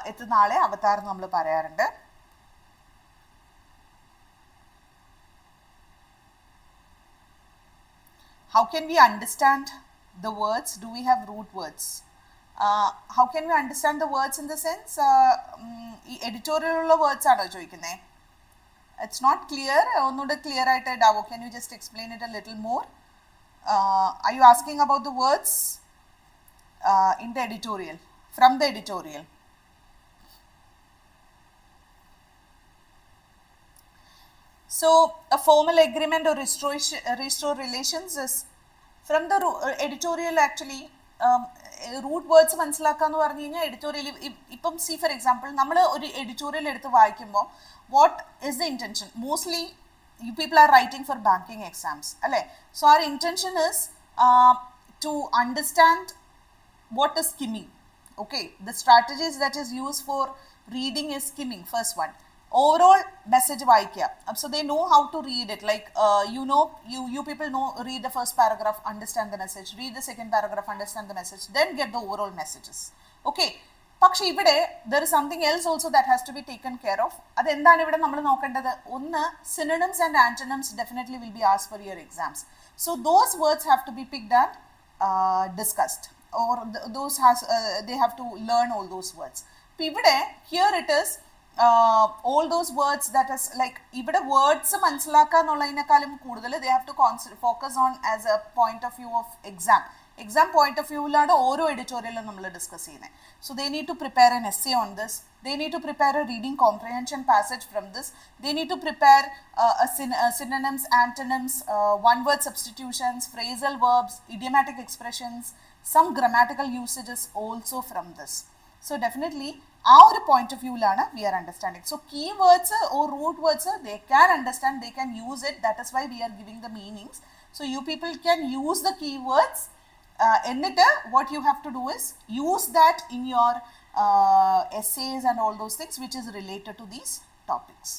Speaker 1: എത്തുന്ന ആളെ അവതാർ നമ്മൾ പറയാറുണ്ട്. How can we understand the words? Do we have root words? How can we understand the words in the sense ഈ editorial ഉള്ള words ആണോ ചോദിക്കുന്നത്? It's not clear. ഒന്നുകൂടെ ക്ലിയർ ആയിട്ട് ഇടാവോ? Can you just explain it a little more? Are you asking about the words in the editorial, from the editorial? So a formal agreement or restore relations is from the editorial. Actually root words മനസ്സിലാക്കാന്ന് പറഞ്ഞു കഴിഞ്ഞാൽ editorial ഇപ്പം C for example നമ്മൾ ഒരു editorial എടുത്ത് വായിക്കുമ്പോൾ what is the intention? Mostly you people are writing for banking exams. So our intention is to understand what is skimming. Okay, the strategies that is used for reading is skimming, first one. Overall message vaikya, so they know how to read it, like you people know, read the first paragraph, understand the message, read the second paragraph, understand the message, then get the overall messages. Okay, പക്ഷെ ഇവിടെ there is something else also that has to be taken care of. അതെന്താണ് ഇവിടെ നമ്മൾ നോക്കേണ്ടത്? ഒന്ന്, synonyms and antonyms definitely will be asked for your exams. So those words have to be picked and discussed, or they have to learn all those words. ഇവിടെ here it is all those words that is like ഇവിടെ words മനസ്സിലാക്കുക എന്നുള്ളതിനേക്കാളും കൂടുതൽ they have to focus on as a point of view of exam point of view ലാണ് ഓരോ എഡിറ്റോറിയലും നമ്മൾ discuss ചെയ്യുന്നത്. So they need to prepare an essay on this, they need to prepare a reading comprehension passage from this, they need to prepare synonyms, antonyms, one word substitutions, phrasal verbs, idiomatic expressions, some grammatical usages also from this. So definitely our point of view lana we are understanding. So keywords or root words they can understand, they can use it, that is why we are giving the meanings. So you people can use the keywords, എന്നിട്ട് what you have to do is use that in your essays and all those things which is related to these topics.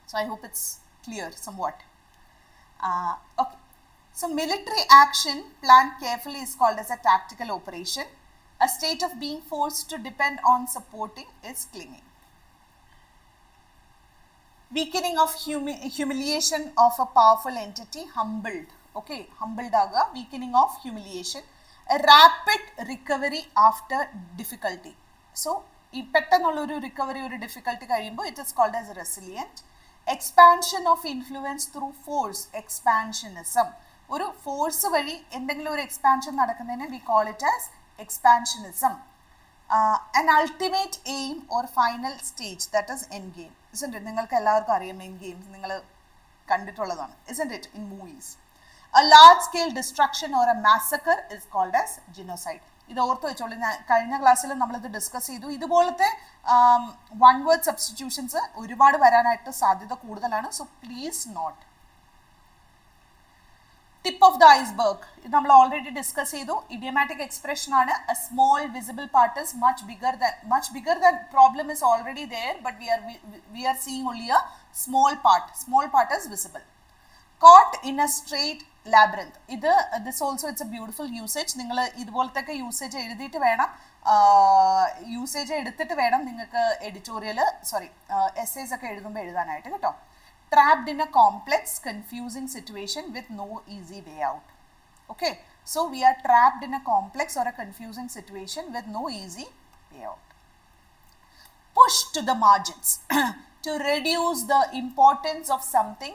Speaker 1: So I hope it's clear somewhat. Okay, so military action planned carefully is called as a tactical operation. A state of being forced to depend on supporting is clinging. Weakening of humiliation of a powerful entity, humbled. Okay, humbled aga, weakening of humiliation. A rapid recovery after difficulty. So ഈ പെട്ടെന്നുള്ള ഒരു recovery, ഒരു difficulty കഴിയുമ്പോൾ it is called as resilient. Expansion of influence through force, expansionism. ഒരു force വഴി എന്തെങ്കിലും ഒരു expansion നടക്കുന്നതിനെ we call it as expansionism. An ultimate aim or final stage, that is end game, isn't it? നിങ്ങൾക്ക് എല്ലാവർക്കും അറിയാം end games, നിങ്ങൾ കണ്ടിട്ടുള്ളതാണ്, isn't it, in movies. A large scale destruction or a massacre is called as genocide. ഇത് ഓർത്ത് വെച്ചോളൂ, കഴിഞ്ഞ ക്ലാസ്സിൽ നമ്മളിത് ഡിസ്കസ് ചെയ്തു. ഇതുപോലത്തെ വൺ വേർഡ് സബ്സ്റ്റിറ്റ്യൂഷൻസ് ഒരുപാട് വരാനായിട്ട് സാധ്യത കൂടുതലാണ്. So please note. Tip of the iceberg, ഇത് നമ്മൾ ഓൾറെഡി ഡിസ്കസ് ചെയ്തു. ഇഡിയമാറ്റിക് എക്സ്പ്രഷൻ ആണ്. A small visible part is much bigger than problem is already there, but we are seeing only a small part is visible. Caught in a straight labyrinth. This also it's a beautiful usage. നിങ്ങൾ ഇതുപോലത്തെ usage എഴുതിയിട്ട് വേണം, usage എടുത്തിട്ട് വേണം നിങ്ങൾക്ക് editorial essays ഒക്കെ എഴുതുമ്പോൾ എഴുതാനായിട്ട് കേട്ടോ. Trapped in a complex, confusing situation with no easy way out. Okay, so we are trapped in a complex or a confusing situation with no easy way out. Push to the margins. To reduce the importance of something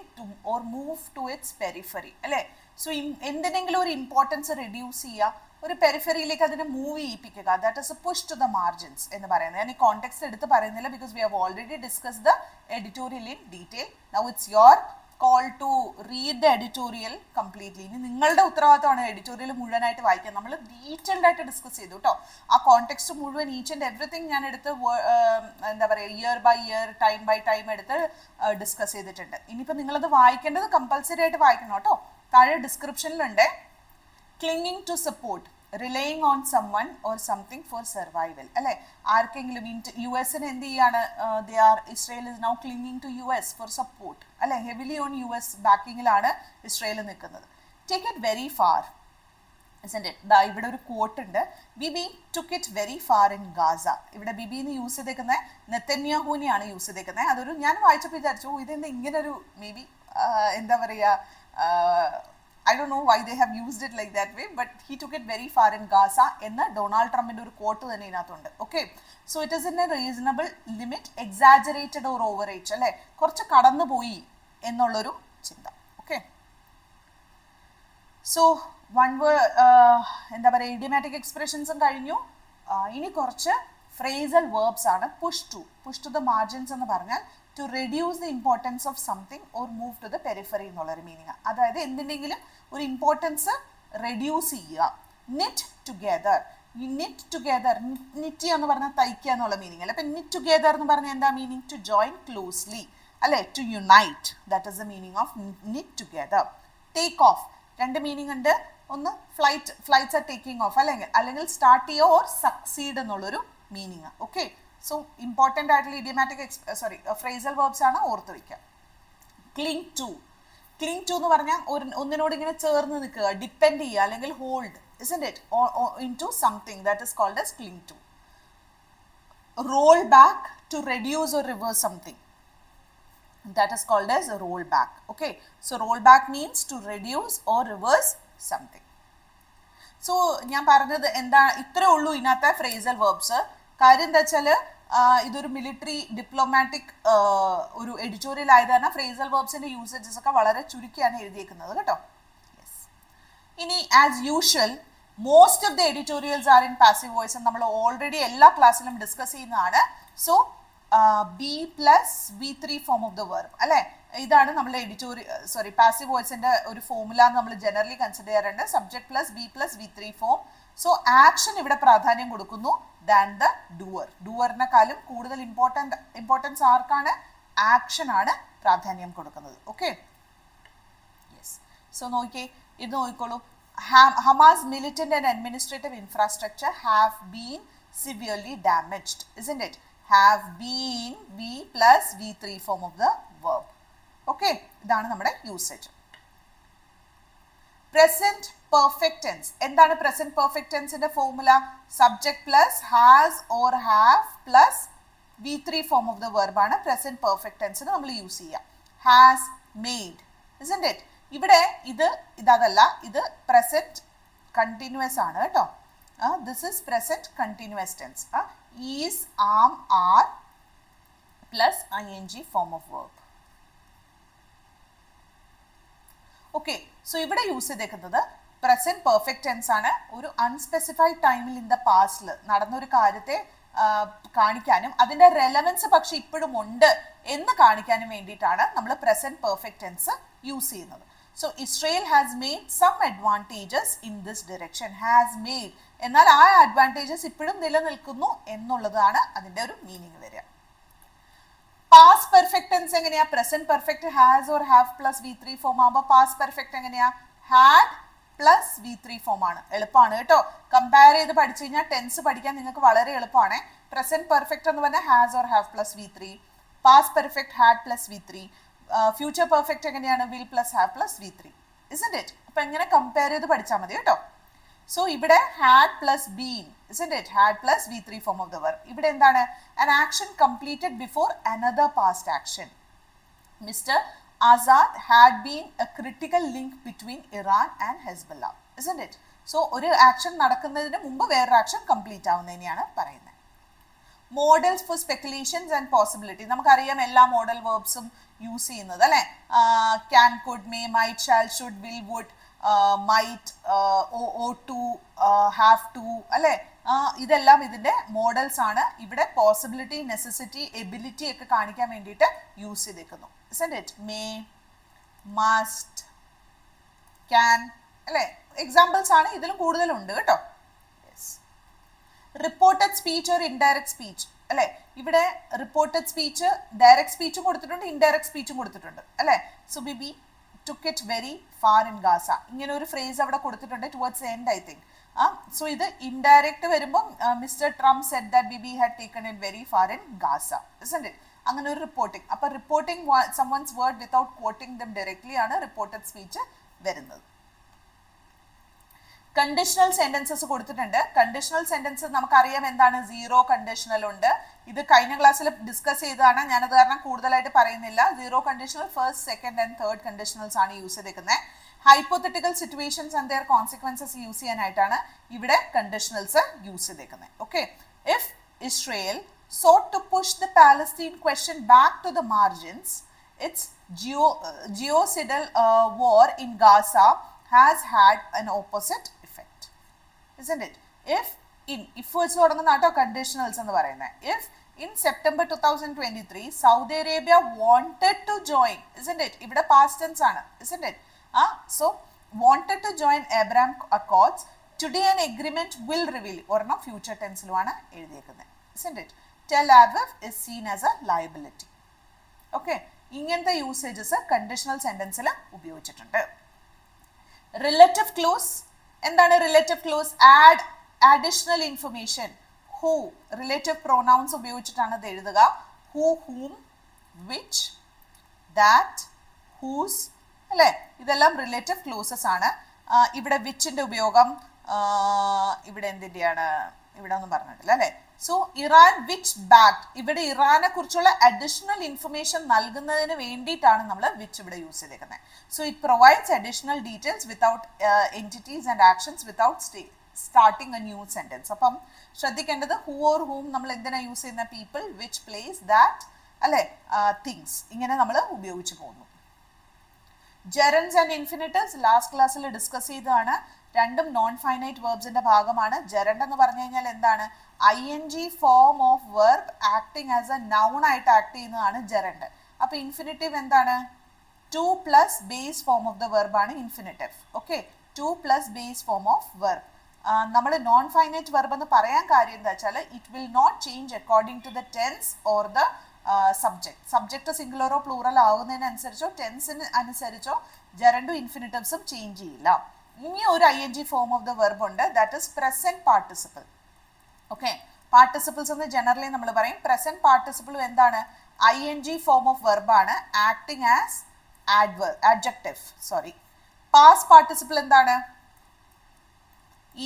Speaker 1: or move to its periphery. അല്ലേ? So എന്തിനെങ്കിലും ഒരു importance reduce ചെയ്യുക, ഒരു പെരിഫറിയിലേക്ക് അതിനെ move ചെയ്യിപ്പിക്കുക, that is a push to the margins എന്ന് പറയുന്നത്. ഞാൻ ഈ കോണ്ടെക്സ്റ്റ് എടുത്ത് പറയുന്നില്ല, because we have already discuss the editorial in detail. Now it's your call to read the editorial completely. ഇനി നിങ്ങളുടെ ഉത്തരവാദിത്തമാണ് എഡിറ്റോറിയൽ മുഴുവനായിട്ട് വായിക്കാൻ. നമ്മൾ ഡീറ്റെയിൽഡ് ആയിട്ട് ഡിസ്കസ് ചെയ്തു കേട്ടോ. ആ കോണ്ടെക്സ്റ്റ് മുഴുവൻ ഈച്ച് ആൻഡ് എവറിത്തിങ് ഞാൻ എടുത്ത് എന്താ പറയുക, year by year, time by time എടുത്ത് ഡിസ്കസ് ചെയ്തിട്ടുണ്ട്. ഇനിയിപ്പോൾ നിങ്ങളത് വായിക്കേണ്ടത് കമ്പൽസറി ആയിട്ട് വായിക്കണം കേട്ടോ. താഴെ ഡിസ്ക്രിപ്ഷനിലുണ്ട്. Clinging to support, relying on someone or something for survival. അല്ലേ? ആർക്കെങ്കിലും US എന്ത് ചെയ്യാണ്, Israel is now clinging to US for support. അല്ലെ? ഹെവിലി ഓൺ US ബാക്കിങ്ങിലാണ് ഇസ്രയേൽ നിൽക്കുന്നത്. Take it very far, isn't it? ഇവിടെ ഒരു കോട്ട് ഉണ്ട്, Bibi took it very far in Gaza. ഇവിടെ ബിബി എന്ന് യൂസ് ചെയ്തേക്കുന്നത് നെതന്യാഹുവിനെയാണ് യൂസ് ചെയ്തേക്കുന്നത്. അതൊരു ഞാൻ വായിച്ചപ്പോൾ വിചാരിച്ചു ഇതെന്താ ഇങ്ങനൊരു മേ ബി എന്താ പറയുക, I don't know why they have used it like that way, but he took it very far in Gaza എന്ന് ഡൊണാൾഡ് ട്രംപിന്റെ ഒരു കോട്ട് തന്നെ ഇതിനകത്തുണ്ട്. Okay, so it is in A reasonable limit, exaggerated or over rate, അല്ലെ? കുറച്ച് കടന്നു പോയി എന്നുള്ളൊരു ചിന്ത. ഓക്കെ, സോ എന്താ പറയുക, ഇഡിയമാറ്റിക് എക്സ്പ്രഷൻസും കഴിഞ്ഞു. ഇനി കുറച്ച് ഫ്രേസൽ വേർബ്സ് ആണ്. പുഷ് ടു ദ മാർജിൻസ് എന്ന് പറഞ്ഞാൽ to reduce the importance of something or move to the periphery എന്നുള്ളൊരു മീനിങ്. അതായത് എന്തിൻ്റെങ്കിലും ഒരു ഇമ്പോർട്ടൻസ് റെഡ്യൂസ് ചെയ്യുക. നിറ്റ് ടുഗെദർ, നിറ്റ് എന്ന് പറഞ്ഞാൽ തയ്ക്കുക എന്നുള്ള മീനിങ് അല്ല. അപ്പം നിറ്റ് ടുഗെദർ എന്ന് പറഞ്ഞാൽ എന്താ മീനിങ്? To join closely. അല്ലേ? To unite, that is the meaning of knit together. Take off, രണ്ട് മീനിങ് ഉണ്ട്. ഒന്ന് ഫ്ലൈറ്റ്സ് ആർ ടേക്കിംഗ് ഓഫ്, അല്ലെങ്കിൽ സ്റ്റാർട്ട് ചെയ്യുക ഓർ സക്സീഡ് എന്നുള്ളൊരു മീനിങ്. ഓക്കെ, സോ ഇമ്പോർട്ടൻ്റ് ആയിട്ടുള്ള ഇഡിയമാറ്റിക് ഫ്രേസൽ വേർബ്സ് ആണ്, ഓർത്ത് വയ്ക്കുക. ക്ലിങ് ടു, ക്ലിങ് ടു എന്ന് പറഞ്ഞാൽ ഒന്നിനോട് ഇങ്ങനെ ചേർന്ന് നിൽക്കുക, ഡിപ്പെൻഡ് ചെയ്യുക, അല്ലെങ്കിൽ hold, isn't it, into something, that is called as cling to. Roll back, to reduce or reverse something, that is called as roll back. Okay, so roll back means to reduce or reverse something. So ഞാൻ പറഞ്ഞത് എന്താ, ഇത്രേ ഉള്ളൂ ഇതിനകത്തെ phrasal verbs. കാര്യം എന്താ വെച്ചാൽ ഇതൊരു മിലിറ്ററി ഡിപ്ലോമാറ്റിക് ഒരു എഡിറ്റോറിയൽ ആയത് കാരണം ഫ്രേസൽ വേർബ്സിന്റെ യൂസേജസ് ഒക്കെ വളരെ ചുരുക്കിയാണ് എഴുതിയേക്കുന്നത് കേട്ടോ. ഇനി as usual most of the editorials are in passive voice എന്ന് നമ്മൾ ഓൾറെഡി എല്ലാ ക്ലാസ്സിലും ഡിസ്കസ് ചെയ്യുന്നതാണ്. So B plus V3 form of the verb, അല്ലെ? ഇതാണ് നമ്മൾ പാസീവ് വോയിസിന്റെ ഒരു ഫോർമുല എന്ന് നമ്മൾ ജനറലി കൺസിഡർ ചെയ്യാറുണ്ട്. Subject plus B plus V3 form. So action ഇവിടെ പ്രാധാന്യം കൊടുക്കുന്നു ദാൻ ദ ഡൂവർ. ഡൂവറിനെക്കാളും കൂടുതൽ ഇമ്പോർട്ടൻസ് ആർക്കാണ്? ആക്ഷൻ ആണ് പ്രാധാന്യം കൊടുക്കുന്നത്. Okay, yes. സോ നോക്കിയേ, ഇത് നോക്കിക്കോളൂ. Hamas militant and administrative infrastructure have been severely damaged, isn't it? Have been, B plus V3 form of the verb. Okay, ഇതാണ് നമ്മുടെ യൂസേജ്. Present perfect tense. എന്താണ് present perfect tense ന്റെ formula? Subject plus has or have plus V3 form of the verb ആണ് present perfect tense നമ്മൾ use ചെയ്യുക. Has made, isn't it? ഇവിടെ ഇതല്ല, ഇത് present continuous ആണ് കേട്ടോ. This is present continuous tense. Is, am, are plus ing form of verb. Okay, so ഇവിടെ use ചെയ്തേക്കുന്നത് പ്രസന്റ് പെർഫെക്റ്റ് ടെൻസ് ആണ്. ഒരു അൺസ്പെസിഫൈഡ് ടൈമിൽ ഇൻ ദ പാസ്റ്റിൽ നടന്ന ഒരു കാര്യത്തെ കാണിക്കാനും അതിന്റെ റെലവൻസ് പക്ഷെ ഇപ്പോഴും ഉണ്ട് എന്ന് കാണിക്കാനും വേണ്ടിയിട്ടാണ് നമ്മൾ പ്രസന്റ് പെർഫെക്റ്റ് ടെൻസ് യൂസ് ചെയ്യുന്നത്. So Israel has made some advantages in this direction. Has made എന്നാൽ ആ അഡ്വാൻറ്റേജസ് ഇപ്പോഴും നിലനിൽക്കുന്നു എന്നുള്ളതാണ് അതിന്റെ ഒരു മീനിങ് വരിക. പാസ്റ്റ് പെർഫെക്റ്റ് ടെൻസ് എങ്ങനെയാ? Present perfect has or have plus V3 form ആകുമ്പോൾ പാസ്റ്റ് പെർഫെക്റ്റ് എങ്ങനെയാ? ഹാഡ് പ്ലസ് V3 ഫോം ആണ്. എളുപ്പമാണ് കേട്ടോ, കമ്പയർ ചെയ്ത് പഠിച്ചു കഴിഞ്ഞാൽ ടെൻസ് പഠിക്കാൻ നിങ്ങൾക്ക് വളരെ എളുപ്പമാണ്. പ്രസന്റ് പെർഫെക്റ്റ് എന്ന് പറഞ്ഞാൽ has or have plus V3, past perfect had plus V3, future perfect എങ്ങനെയാണ്? Will plus have plus V3, isn't it? അപ്പൊ എങ്ങനെ കമ്പയർ ചെയ്ത് പഠിച്ചാൽ മതി കേട്ടോ. സോ ഇവിടെ had plus been, isn't it? Had plus V3 form of the verb. ഇവിടെ എന്താണ്? An action completed before another past action. Mr. Azad had been a critical link between Iran and Hezbollah, isn't it? So ഒരു action നടക്കുന്നതിന് മുമ്പ് വേറൊരു action complete ആവുന്നതിനെയാണ് പറയുന്നത്. Models for speculations and possibility. നമുക്കറിയാം എല്ലാ മോഡൽ വേർബ്സും യൂസ് ചെയ്യുന്നത്, അല്ലെ? Can, could, may, might, shall, should, will, would, might, ought to, have to, അല്ലെ? ഇതെല്ലാം ഇതിന്റെ മോഡൽസ് ആണ്. ഇവിടെ പോസിബിലിറ്റി, നെസസിറ്റി, എബിലിറ്റി ഒക്കെ കാണിക്കാൻ വേണ്ടിയിട്ട് യൂസ് ചെയ്തേക്കുന്നു, isn't it? May, must, can, അല്ലെ? എക്സാമ്പിൾസ് ആണ്, ഇതിലും കൂടുതലുണ്ട് കേട്ടോ. Reported speech or indirect speech, അല്ലെ? ഇവിടെ റിപ്പോർട്ടഡ് സ്പീച്ച് ഡയറക്റ്റ് സ്പീച്ചും കൊടുത്തിട്ടുണ്ട്, ഇൻഡയറക്റ്റ് സ്പീച്ചും കൊടുത്തിട്ടുണ്ട്, അല്ലെ? So Bibi took it very far in Gaza. ഇങ്ങനെ ഒരു ഫ്രേസ് അവിടെ കൊടുത്തിട്ടുണ്ട് towards end, I think. So ഇത് ഇൻഡയറക്റ്റ് വരുമ്പോൾ mister Trump said that Bibi had taken it very far in Gaza, isn't it? അങ്ങനെ ഒരു റിപ്പോർട്ടിംഗ്. അപ്പൊ reporting someone's word without quoting them directly ആണ് റിപ്പോർട്ടഡ് സ്പീച്ച് വരുന്നത്. Conditional sentences കൊടുത്തിട്ടുണ്ട്. Conditional sentence നമുക്കറിയാം എന്താണ്? സീറോ കണ്ടീഷണൽ ഉണ്ട്. ഇത് കഴിഞ്ഞ ക്ലാസ്സിൽ ഡിസ്കസ് ചെയ്തതാണ്, ഞാനത് കാരണം കൂടുതലായിട്ട് പറയുന്നില്ല. Zero conditional, first, second and third conditionals ആണ് യൂസ് ചെയ്തേക്കുന്നത്. Hypothetical situations and their consequences use ചെയ്യാനായിട്ടാണ് ഇവിടെ കണ്ടീഷണൽസ് യൂസ് ചെയ്തേക്കുന്നത്. Okay, if Israel sought to push the Palestine question back to the margins, its genocidal war in Gaza has had an opposite effect, isn't it? If words തുടങ്ങുന്ന കേട്ടോ conditionals എന്ന് പറയുന്നത്. If in September 2023 Saudi Arabia wanted to join, isn't it? ഇവിടെ past tense ആണ്, isn't it? So wanted to join Abraham Accords, today an agreement will reveal, ഒരെണ്ണം future ടെൻസിലുമാണ് എഴുതിയേക്കുന്നത്, isn't it? Tel Aviv is seen as a liability. Okay, ഇങ്ങനത്തെ usages conditional സെന്റൻസിൽ ഉപയോഗിച്ചിട്ടുണ്ട്. Relative clause എന്താണ്? Relative clause add additional information. Who relative pronouns ഉപയോഗിച്ചിട്ടാണ് ഇത് എഴുതുക. Who, whom, which, that, whose അല്ലേ? ഇതെല്ലാം റിലേറ്റീവ് ക്ലോസസ് ആണ്. ഇവിടെ വിച്ചിന്റെ ഉപയോഗം ഇവിടെ എന്തിൻ്റെയാണ്? ഇവിടെ ഒന്നും പറഞ്ഞിട്ടില്ല അല്ലേ? സോ ഇറാൻ വിച്ച് ബാക്ട്, ഇവിടെ ഇറാനെ കുറിച്ചുള്ള അഡീഷണൽ ഇൻഫർമേഷൻ നൽകുന്നതിന് വേണ്ടിയിട്ടാണ് നമ്മൾ വിച്ച് ഇവിടെ യൂസ് ചെയ്തേക്കുന്നത്. So it provides additional details without entities and actions without starting A new sentence. അപ്പം ശ്രദ്ധിക്കേണ്ടത് ഹൂ ഓർ ഹൂം നമ്മൾ എന്തിനാണ് യൂസ് ചെയ്യുന്ന? പീപ്പിൾ, വിച്ച്, പ്ലേസ്, ദാറ്റ് അല്ലെ, തിങ്സ്, ഇങ്ങനെ നമ്മൾ ഉപയോഗിച്ച് പോകുന്നു. ജെറൻസ് ആൻഡ് ഇൻഫിനിറ്റീവ്സ് ലാസ്റ്റ് ക്ലാസ്സിൽ ഡിസ്കസ് ചെയ്തതാണ്. രണ്ടും നോൺ ഫൈനൈറ്റ് വേർബ്സിന്റെ ഭാഗമാണ്. ജെറൻഡ് എന്ന് പറഞ്ഞു കഴിഞ്ഞാൽ എന്താണ്? ING form of verb acting as a noun ആയിട്ട് ആക്ട് ചെയ്യുന്നതാണ് ജെറൻഡ്. അപ്പൊ ഇൻഫിനിറ്റീവ് എന്താണ്? 2+ base form of the verb ആണ് infinitive. Okay, 2+ base form of verb. നമ്മൾ നോൺ ഫൈനൈറ്റ് വെർബ് എന്ന് പറയാൻ കാര്യം എന്താ വെച്ചാൽ it will not change according to the tense or the subject സിംഗുലറോ പ്ലൂറൽ ആവുന്നതിനനുസരിച്ചോ ടെൻസിന് അനുസരിച്ചോ ജെറൻഡും ഇൻഫിനിറ്റീവ്സും ചേഞ്ച് ചെയ്യില്ല. ഇനി ഒരു ING form of the verb ഉണ്ട്, that is present participle. Okay, പാർട്ടിസിപ്പിൾസ് എന്ന് ജനറലി നമ്മൾ പറയും. പ്രസന്റ് പാർട്ടിസിപ്പിൾ എന്താണ്? ING ഫോം ഓഫ് വെർബ് ആണ്, acting as adjective. Sorry, past participle എന്താണ്?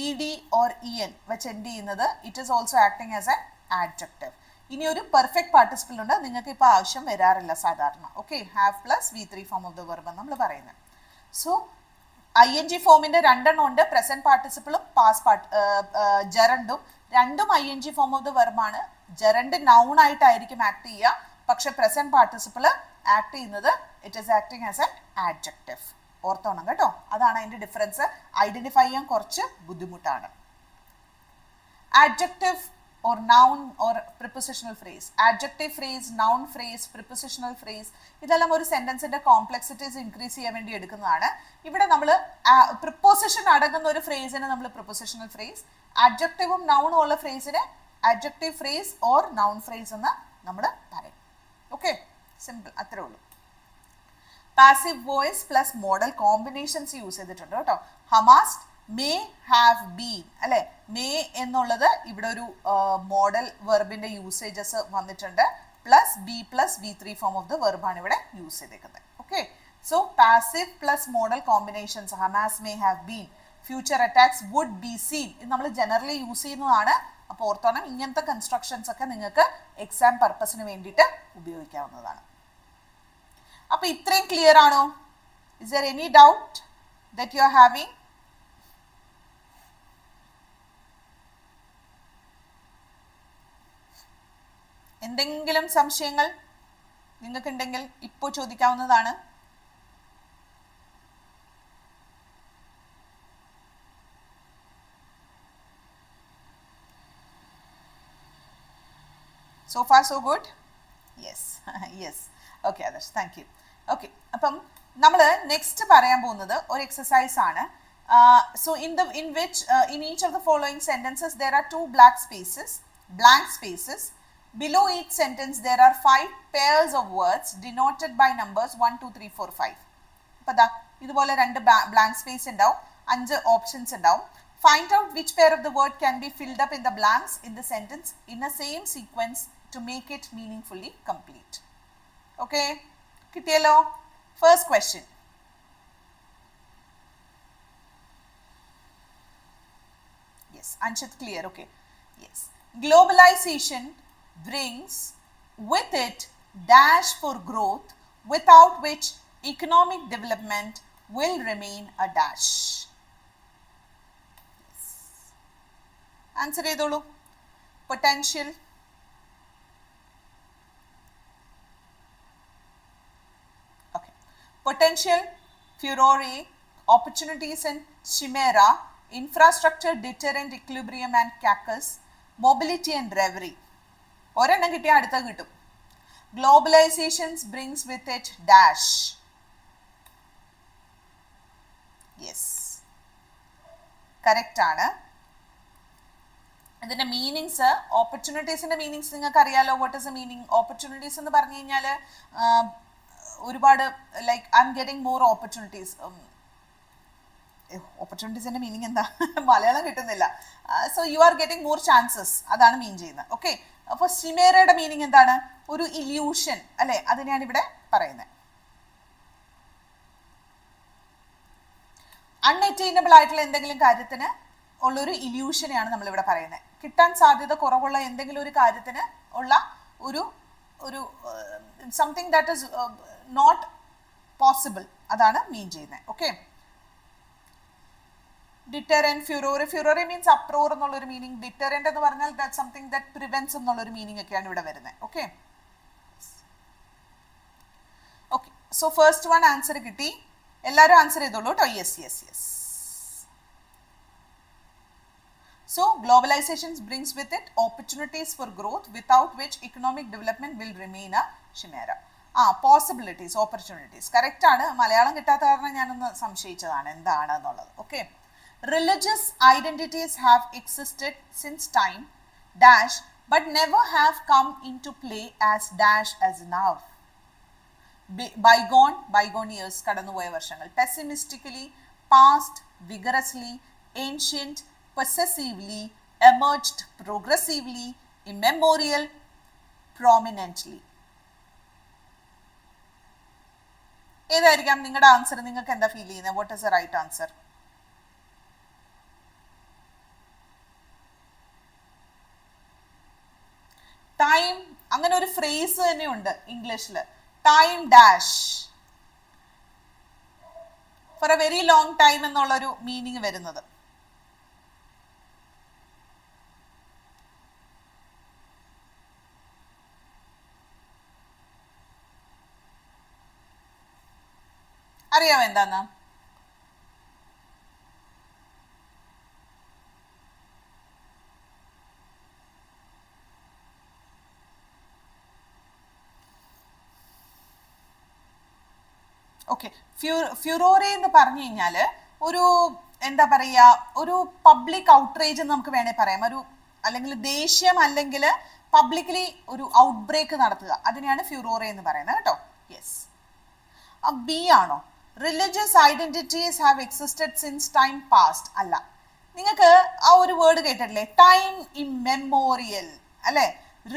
Speaker 1: ED or EN വെച്ച് എൻഡ് ചെയ്യുന്നത്. It is also acting as N adjective. ഇനി ഒരു പെർഫെക്റ്റ് പാർട്ടിസിപ്പിൾ ഉണ്ട്, നിങ്ങൾക്ക് ഇപ്പോൾ ആവശ്യം വരാറില്ല സാധാരണ. Okay, have plus V3 form of the verb നമ്മൾ പറയുന്നത്. സോ ING ഫോമിന്റെ രണ്ടെണ്ണം ഉണ്ട്, പ്രസന്റ് പാർട്ടിസിപ്പിളും ജെറൻഡും. രണ്ടും ING ഫോം ഓഫ് ദ വെർബാണ്. ജെറൻഡ് നൗൺ ആയിട്ടായിരിക്കും ആക്ട് ചെയ്യുക, പക്ഷെ പ്രസന്റ് പാർട്ടിസിപ്പിൾ ആക്ട് ചെയ്യുന്നത് it is acting as an adjective. ഓർത്തോണം കേട്ടോ, അതാണ് അതിന്റെ ഡിഫറൻസ്. ഐഡന്റിഫൈ ചെയ്യാൻ കുറച്ച് ബുദ്ധിമുട്ടാണ്. Adjective or noun or prepositional phrase. Adjective phrase, noun phrase, prepositional phrase, ഇതെല്ലാം ഒരു സെന്റൻസിന്റെ കോംപ്ലക്സിറ്റീസ് ഇൻക്രീസ് ചെയ്യാൻ വേണ്ടി എടുക്കുന്നതാണ്. ഇവിടെ നമ്മൾ പ്രിപ്പോസിഷൻ അടങ്ങുന്ന ഒരു ഫ്രേസിനെ നമ്മൾ പ്രിപ്പോസിഷണൽ ഫ്രേസ്, അഡ്ജക്റ്റീവും നൗണും ഉള്ള ഫ്രേസിനെ adjective phrase or noun phrase എന്ന് നമ്മൾ പറയും. ഓക്കെ, സിമ്പിൾ, അത്രേ ഉള്ളൂ. Passive voice plus modal combinations use ചെയ്തിട്ടുണ്ട് കേട്ടോ. ഹമാസ്റ്റ്, മേ, ഹാവ് ബീൻ അല്ലെ. മേ എന്നുള്ളത് ഇവിടെ ഒരു മോഡൽ വെർബിന്റെ യൂസേജസ് വന്നിട്ടുണ്ട്. Plus V3 form of the വെർബാണ് ഇവിടെ യൂസ് ചെയ്തേക്കുന്നത്. Okay, so passive plus modal combinations must, may, have been. Future attacks, would be seen, ഇത് നമ്മൾ ജനറലി യൂസ് ചെയ്യുന്നതാണ്. അപ്പോൾ ഓർത്തോണം, ഇങ്ങനത്തെ കൺസ്ട്രക്ഷൻസ് ഒക്കെ നിങ്ങൾക്ക് എക്സാം പർപ്പസിന് വേണ്ടിയിട്ട് ഉപയോഗിക്കാവുന്നതാണ്. അപ്പൊ ഇത്രയും ക്ലിയർ ആണോ? Is there any doubt that you are having? എന്തെങ്കിലും സംശയങ്ങൾ നിങ്ങൾക്കുണ്ടെങ്കിൽ ഇപ്പോൾ ചോദിക്കാവുന്നതാണ്. So far so good? Yes. Yes. Okay, Adarsh, thank you. Okay, അപ്പം നമ്മൾ നെക്സ്റ്റ് പറയാൻ പോകുന്നത് ഒരു എക്സസൈസ് ആണ്. So in each of the following sentences there are 2 blank spaces. Below each sentence there are 5 pairs of words denoted by numbers 1, 2, 3, 4, 5. അപ്പോൾ ദാ ഇതുപോലെ 2 blank space ഉണ്ടാവും, 5 ഓപ്ഷൻസ് ഉണ്ടാവും. Find out which pair of the word can be filled up in the blanks in the sentence in the same sequence to make it meaningfully complete. Okay, കിട്ടിയല്ലോ? First question. Yes, Anshit, clear. Okay. Yes. Globalization brings with it dash for growth, without which economic development will remain a dash. Yes. Answer edolu. Potential. Okay. Potential, furore, opportunities and chimera, infrastructure, deterrent, equilibrium and caucus, mobility and reverie. ഒരെണ്ണം കിട്ടിയാൽ അടുത്ത കിട്ടും. Globalisations brings with it dash. Yes, correct ആണ്. ഇതിന്റെ meanings, ഓപ്പർച്യൂണിറ്റീസിന്റെ meanings നിങ്ങൾക്ക് അറിയാലോ. What is a meaning? Opportunities എന്ന് പറഞ്ഞു കഴിഞ്ഞാൽ ഒരുപാട് like I'm getting more opportunities. ഓപ്പർച്യൂണിറ്റീസിന്റെ മീനിങ് എന്താ? മലയാളം കിട്ടുന്നില്ല. So you are getting more chances, അതാണ് മീൻ ചെയ്യുന്നത്. ഓക്കെ, അപ്പോൾ ചിമേറയുടെ മീനിങ് എന്താണ്? ഒരു ഇല്യൂഷൻ അല്ലെ, അതിനെയാണ് ഇവിടെ പറയുന്നത്. അൺഅറ്റൈനബിൾ ആയിട്ടുള്ള എന്തെങ്കിലും കാര്യത്തിന് ഉള്ളൊരു ഇല്യൂഷനെയാണ് നമ്മളിവിടെ പറയുന്നത്. കിട്ടാൻ സാധ്യത കുറവുള്ള എന്തെങ്കിലും ഒരു കാര്യത്തിന് ഉള്ള ഒരു ഒരു something that is not possible, അതാണ് മീൻ ചെയ്യുന്നത്. ഓക്കെ, ഡിറ്ററൻറ്റ്, ഫ്യൂറോറി. ഫ്യൂറോറി മീൻസ് അപ്രോർ എന്നുള്ളൊരു മീനിങ്. ഡിറ്ററൻറ്റ് എന്ന് പറഞ്ഞാൽ ദാറ്റ് സംതിങ് ദാറ്റ് പ്രിവെൻറ്റ്സ് എന്നുള്ളൊരു മീനിങ് ഒക്കെയാണ് ഇവിടെ വരുന്നത്. Okay okay, so first one answer കിട്ടി. എല്ലാവരും ആൻസർ ചെയ്തോളൂ കേട്ടോ. Yes yes yes. So globalization brings with it opportunities for growth without which economic development will remain a chimera. Possibilities, opportunities. Correct ആണ്. മലയാളം കിട്ടാത്ത കാരണം ഞാനൊന്ന് സംശയിച്ചതാണ് എന്താണ് എന്നുള്ളത്. Okay, religious identities have existed since time dash but never have come into play as dash as now. Bygone years, കടന്നുപോയ വർഷങ്ങൾ. Pessimistically, past, vigorously, ancient, possessively, emerged progressively, immemorial, prominently. ഏതായിരിക്കാം നിങ്ങളുടെ answer? നിങ്ങൾക്ക് എന്താ ഫീൽ ചെയ്യുന്നത്? What is the right answer? Time, അങ്ങനെ ഒരു phrase തന്നെ ഉണ്ട് ഇംഗ്ലീഷിൽ. Time dash for a very long time എന്നുള്ളൊരു മീനിങ് വരുന്നത്. അറിയാമോ എന്താന്ന്? ഓക്കെ, ഫ്യൂറോറെ എന്ന് പറഞ്ഞു കഴിഞ്ഞാൽ ഒരു എന്താ പറയുക, ഒരു പബ്ലിക് ഔട്ട്റേജ് എന്ന് നമുക്ക് വേണേൽ പറയാം. ഒരു അല്ലെങ്കിൽ ദേഷ്യം, അല്ലെങ്കിൽ പബ്ലിക്കലി ഒരു ഔട്ട് ബ്രേക്ക് നടത്തുക, അതിനെയാണ് ഫ്യൂറോറെ എന്ന് പറയുന്നത് കേട്ടോ. യെസ്. ബി ആണോ? Religious identities have existed since time past. അല്ല, നിങ്ങൾക്ക് ആ ഒരു വേർഡ് കേട്ടിട്ടില്ലേ? ടൈം ഇമ്മെമ്മോറിയൽ അല്ലെ.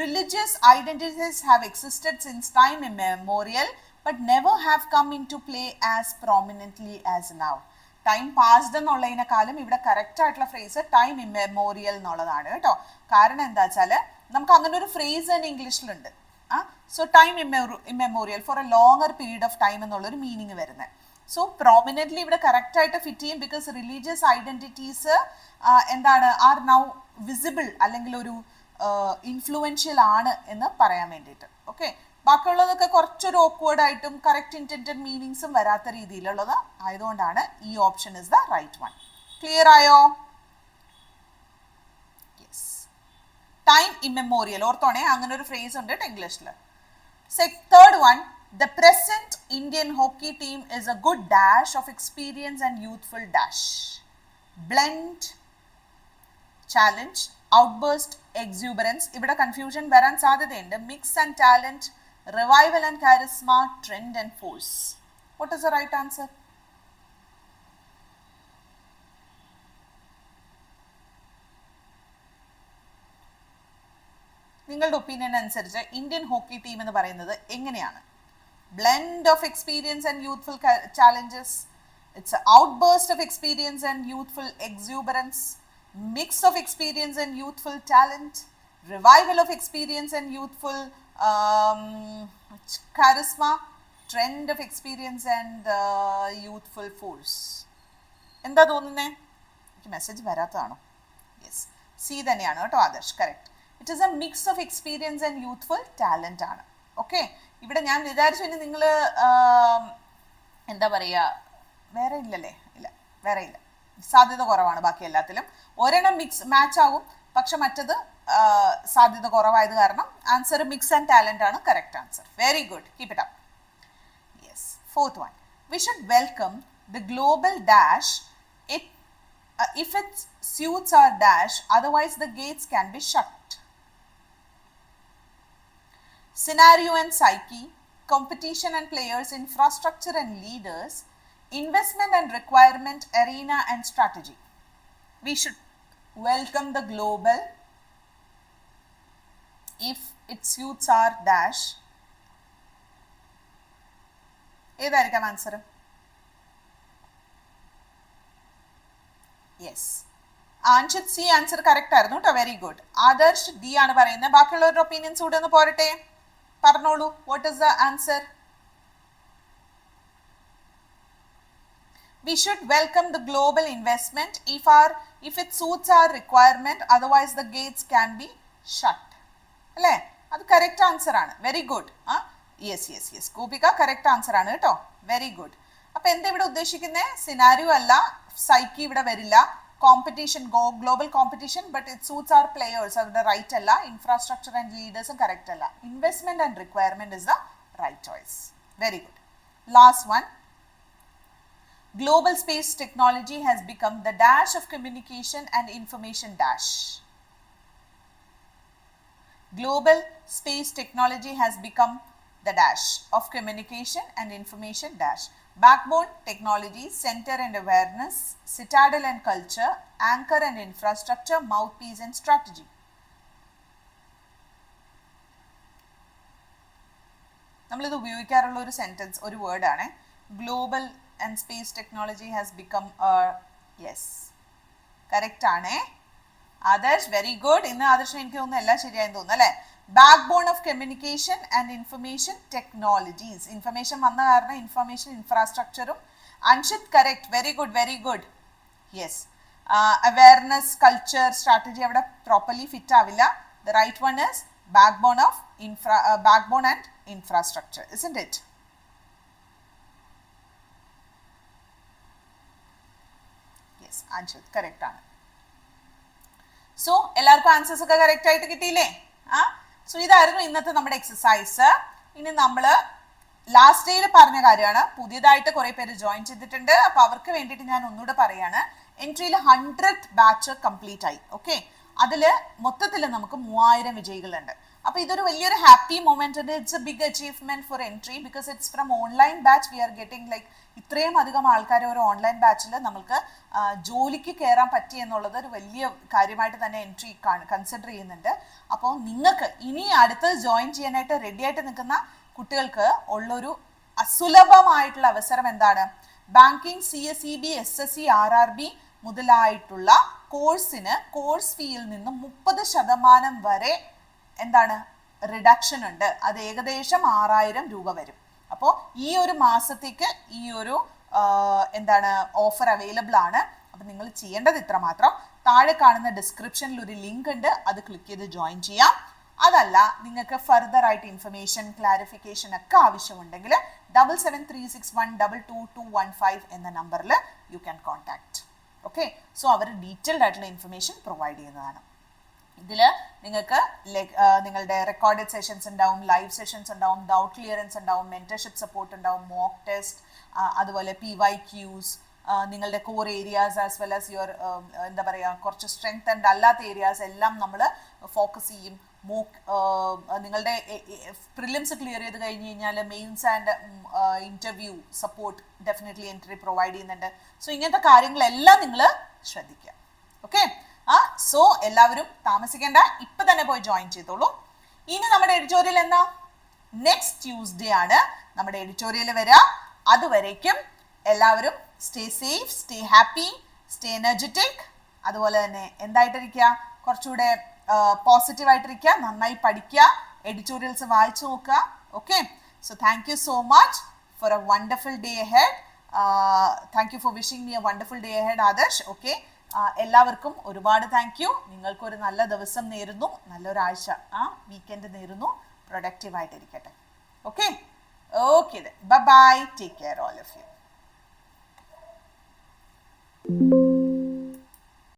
Speaker 1: Religious identities have existed since time immemorial but never have come into play as prominently as now. Time passed എന്നുള്ളതിനെക്കാളും ഇവിടെ correct ആയിട്ടുള്ള ഫ്രേസ് ടൈം ഇമ്മെമ്മോറിയൽ എന്നുള്ളതാണ് കേട്ടോ. കാരണം എന്താ വെച്ചാൽ നമുക്ക് അങ്ങനെ ഒരു ഫ്രേസ് തന്നെ ഇംഗ്ലീഷിലുണ്ട്. So time immemorial for a longer period of time എന്നുള്ളൊരു മീനിങ് വരുന്നത്. സോ പ്രോമിനൻ്റ്ലി ഇവിടെ കറക്റ്റ് ആയിട്ട് ഫിറ്റ് ചെയ്യും. ബിക്കോസ് റിലീജിയസ് ഐഡന്റിറ്റീസ് എന്താണ്, ആർ നൗ വിസിബിൾ, അല്ലെങ്കിൽ ഒരു ഇൻഫ്ലുവൻഷ്യൽ ആണ് എന്ന് പറയാൻ വേണ്ടിയിട്ട്. ഓക്കെ, ബാക്കിയുള്ളതൊക്കെ കുറച്ചൊരു ഓക്വേർഡ് ആയിട്ടും കറക്റ്റ് ഇൻറ്റൻറ്റഡ് മീനിങ്സും വരാത്ത രീതിയിലുള്ളത് ആയതുകൊണ്ടാണ് ഈ option is the right one. Clear ആയോ? യെസ്. ടൈം ഇമ്മെമ്മോറിയൽ ഓർത്തോണേ, അങ്ങനെ ഒരു ഫ്രേസ് ഉണ്ട് ഇംഗ്ലീഷിൽ. Third one, the present Indian hockey team is a good dash of experience and youthful dash. Blend, challenge, outburst, exuberance. ഇവിടെ കൺഫ്യൂഷൻ വരാൻ സാധ്യതയുണ്ട്. Mix and talent, revival and charisma, trend and force. What is the right answer? നിങ്ങളുടെ opinion അനുസരിച്ച് Indian hockey team എന്ന് പറയുന്നത് എങ്ങനെയാണ്? Blend of experience and youthful challenges, it's outburst of experience and youthful exuberance, mix of experience and youthful talent, revival of experience and youthful charisma, trend of experience and youthful force. എന്താ തോന്നുന്നേ? എനിക്ക് message വരാത്തതാണോ? Yes, C തന്നെയാണ് കേട്ടോ Adarsh. Correct. It is A mix of experience and youthful talent ആണ്. Okay, ഇവിടെ ഞാൻ വിചാരിച്ചു ഇനി നിങ്ങൾ എന്താ പറയുക, വേറെ ഇല്ലല്ലേ? ഇല്ല, വേറെ ഇല്ല. സാധ്യത കുറവാണ് ബാക്കി എല്ലാത്തിലും. ഒരെണ്ണം മാച്ച് ആകും, പക്ഷെ മറ്റത് സാധ്യത കുറവായത് കാരണം ആൻസർ മിക്സ് ആൻഡ് ടാലന്റ് ആണ് correct answer. Very good, keep it up. Yes. Fourth one, we should welcome the global dash if it suits our dash, otherwise the gates can be shut. Scenario and psyche, competition and players, infrastructure and leaders, investment and requirement, arena and strategy. We should welcome the global if it suits our dash. ഏതായിരിക്കാം answer? Yes, Anshith C answer correct ആയിരുന്നു കേട്ടോ, very good. Adarsh D ആണ് പറയുന്നത്. ബാക്കിയുള്ളവരുടെ opinions കൂടെ ഒന്ന് പോരട്ടെ, പറഞ്ഞോളൂ. What is the answer? We should welcome the global investment if it suits our requirement, otherwise the gates can be shut. അല്ലേ? അത് കറക്റ്റ് ആൻസർ ആണ്. Very good. Yes Gopika correct answer ആണ് കേട്ടോ, വെരി ഗുഡ്. അപ്പൊ എന്താ ഇവിടെ ഉദ്ദേശിക്കുന്നത്? സിനാരിയോ അല്ല, സൈക്കി ഇവിടെ വരില്ല. Competition, global competition, but it suits our players, അവരുടെ റൈറ്റ് അല്ല. ഇൻഫ്രാസ്ട്രക്ചർ ആൻഡ് ലീഡേഴ്സും കറക്റ്റ് അല്ല. Investment and requirement is the right choice. Very good. Last one. Global space technology has become the dash of communication and information dash. Global space technology has become the dash of communication and information dash. Backbone technology, center and awareness, citadel and culture, anchor and infrastructure, mouthpiece and strategy. നമ്മളിത് ഉപയോഗിക്കാറുള്ള ഒരു sentence, ഒരു വേർഡാണ്. Global and space technology has become yes, correct ആണ്. Adarsh, very good. ഇന്ന് ആദർശിന് എനിക്ക് തോന്നുന്നു എല്ലാം ശരിയായെന്ന് തോന്നുന്നു അല്ലേ? Backbone of communication and information technologies. Information വന്ന കാരണം ഇൻഫർമേഷൻ ഇൻഫ്രാസ്ട്രക്ചറും. Anshith correct, very good, very good. Yes, awareness, culture, strategy അവിടെ പ്രോപ്പർലി ഫിറ്റ് ആവില്ല. The right one is backbone of backbone and infrastructure, isn't it? Answer correct ആണ്. So എല്ലാവർക്കും answers ഒക്കെ correct ആയിട്ട് കിട്ടിയില്ലേ? സോ ഇതായിരുന്നു ഇന്നത്തെ നമ്മുടെ എക്സസൈസ്. ഇനി നമ്മൾ ലാസ്റ്റ് ഡേയിൽ പറഞ്ഞ കാര്യമാണ്. പുതിയതായിട്ട് കുറെ പേര് ജോയിൻ ചെയ്തിട്ടുണ്ട്. അപ്പൊ അവർക്ക് വേണ്ടിയിട്ട് ഞാൻ ഒന്നുകൂടെ പറയാണ്. എൻട്രിയിൽ 100th ബാച്ച് കംപ്ലീറ്റ് ആയി. ഓക്കെ, അതിൽ മൊത്തത്തിൽ നമുക്ക് 3000 വിജയികളുണ്ട്. അപ്പൊ ഇതൊരു വലിയൊരു ഹാപ്പി മൊമെന്റ് ഉണ്ട്. It's a big achievement for Entri because it's from online batch we are getting like ഇത്രയും അധികം ആൾക്കാരെ ഒരു ഓൺലൈൻ ബാച്ചിൽ നമുക്ക് ജോലിക്ക് കയറാൻ പറ്റി എന്നുള്ളത് ഒരു വലിയ കാര്യമായിട്ട് തന്നെ എൻട്രി കൺസിഡർ ചെയ്യുന്നുണ്ട്. അപ്പോൾ നിങ്ങൾക്ക് ഇനി അടുത്ത് ജോയിൻ ചെയ്യാനായിട്ട് റെഡി ആയിട്ട് നിൽക്കുന്ന കുട്ടികൾക്ക് ഉള്ളൊരു അസുലഭമായിട്ടുള്ള അവസരം എന്താണ്? ബാങ്കിങ്, CSEB, SSC, RRB മുതലായിട്ടുള്ള കോഴ്സിന് കോഴ്സ് ഫീയിൽ നിന്നും 30% വരെ എന്താണ് റിഡക്ഷൻ ഉണ്ട്. അത് ഏകദേശം 6000 രൂപ വരും. അപ്പോൾ ഈ ഒരു മാസത്തേക്ക് ഈ ഒരു എന്താണ് ഓഫർ അവൈലബിൾ ആണ്. അപ്പം നിങ്ങൾ ചെയ്യേണ്ടത് ഇത്ര മാത്രം. താഴെ കാണുന്ന ഡിസ്ക്രിപ്ഷനിൽ ഒരു ലിങ്ക് ഉണ്ട്, അത് ക്ലിക്ക് ചെയ്ത് ജോയിൻ ചെയ്യാം. അതല്ല നിങ്ങൾക്ക് ഫർദർ ആയിട്ട് ഇൻഫർമേഷൻ, ക്ലാരിഫിക്കേഷൻ ഒക്കെ ആവശ്യമുണ്ടെങ്കിൽ 7736122215 എന്ന നമ്പറിൽ you can contact. Okay, so അവർ ഡീറ്റെയിൽഡ് ആയിട്ടുള്ള ഇൻഫർമേഷൻ പ്രൊവൈഡ് ചെയ്യുന്നതാണ്. ഇതിൽ നിങ്ങൾക്ക് നിങ്ങളുടെ റെക്കോർഡഡ് സെഷൻസ് ഉണ്ടാവും, ലൈവ് സെഷൻസ് ഉണ്ടാവും, ഡൗട്ട് ക്ലിയറൻസ് ഉണ്ടാവും, മെന്റർഷിപ്പ് സപ്പോർട്ട് ഉണ്ടാവും, മോക്ക് ടെസ്റ്റ്, അതുപോലെ PYQs, നിങ്ങളുടെ core areas as well as your എന്താ പറയുക കുറച്ച് സ്ട്രെങ്ത് ആൻഡ് അല്ലാത്ത ഏരിയാസ് എല്ലാം നമ്മൾ ഫോക്കസ് ചെയ്യും. നിങ്ങളുടെ പ്രിലിംസ് ക്ലിയർ ചെയ്ത് കഴിഞ്ഞ് കഴിഞ്ഞാൽ mains and interview support definitely entry provide ചെയ്യുന്നുണ്ട്. സോ ഇങ്ങനത്തെ കാര്യങ്ങളെല്ലാം നിങ്ങൾ ശ്രദ്ധിക്കുക. ഓക്കെ, സോ എല്ലാവരും താമസിക്കേണ്ട, ഇപ്പം തന്നെ പോയി ജോയിൻ ചെയ്തോളൂ. ഇനി നമ്മുടെ എഡിറ്റോറിയൽ എന്നാ? നെക്സ്റ്റ് ട്യൂസ്ഡേ ആണ് നമ്മുടെ എഡിറ്റോറിയൽ വരിക. അതുവരേക്കും എല്ലാവരും stay safe, stay happy, stay energetic. അതുപോലെ തന്നെ എന്തായിട്ടിരിക്കുക, കുറച്ചുകൂടെ പോസിറ്റീവായിട്ടിരിക്കുക, നന്നായി പഠിക്കുക, എഡിറ്റോറിയൽസ് വായിച്ചു നോക്കുക. Okay, so thank you so much for A wonderful day ahead. Thank you for wishing me A wonderful day ahead Adarsh. Okay, എല്ലാവർക്കും ഒരുപാട് താങ്ക് യു. നിങ്ങൾക്കൊരു നല്ല ദിവസം നേരുന്നു, നല്ലൊരാഴ്ച വീക്കെൻഡ് നേരുന്നു. പ്രൊഡക്റ്റീവായിട്ടിരിക്കട്ടെ. Okay, okay, bye bye, take care all of U.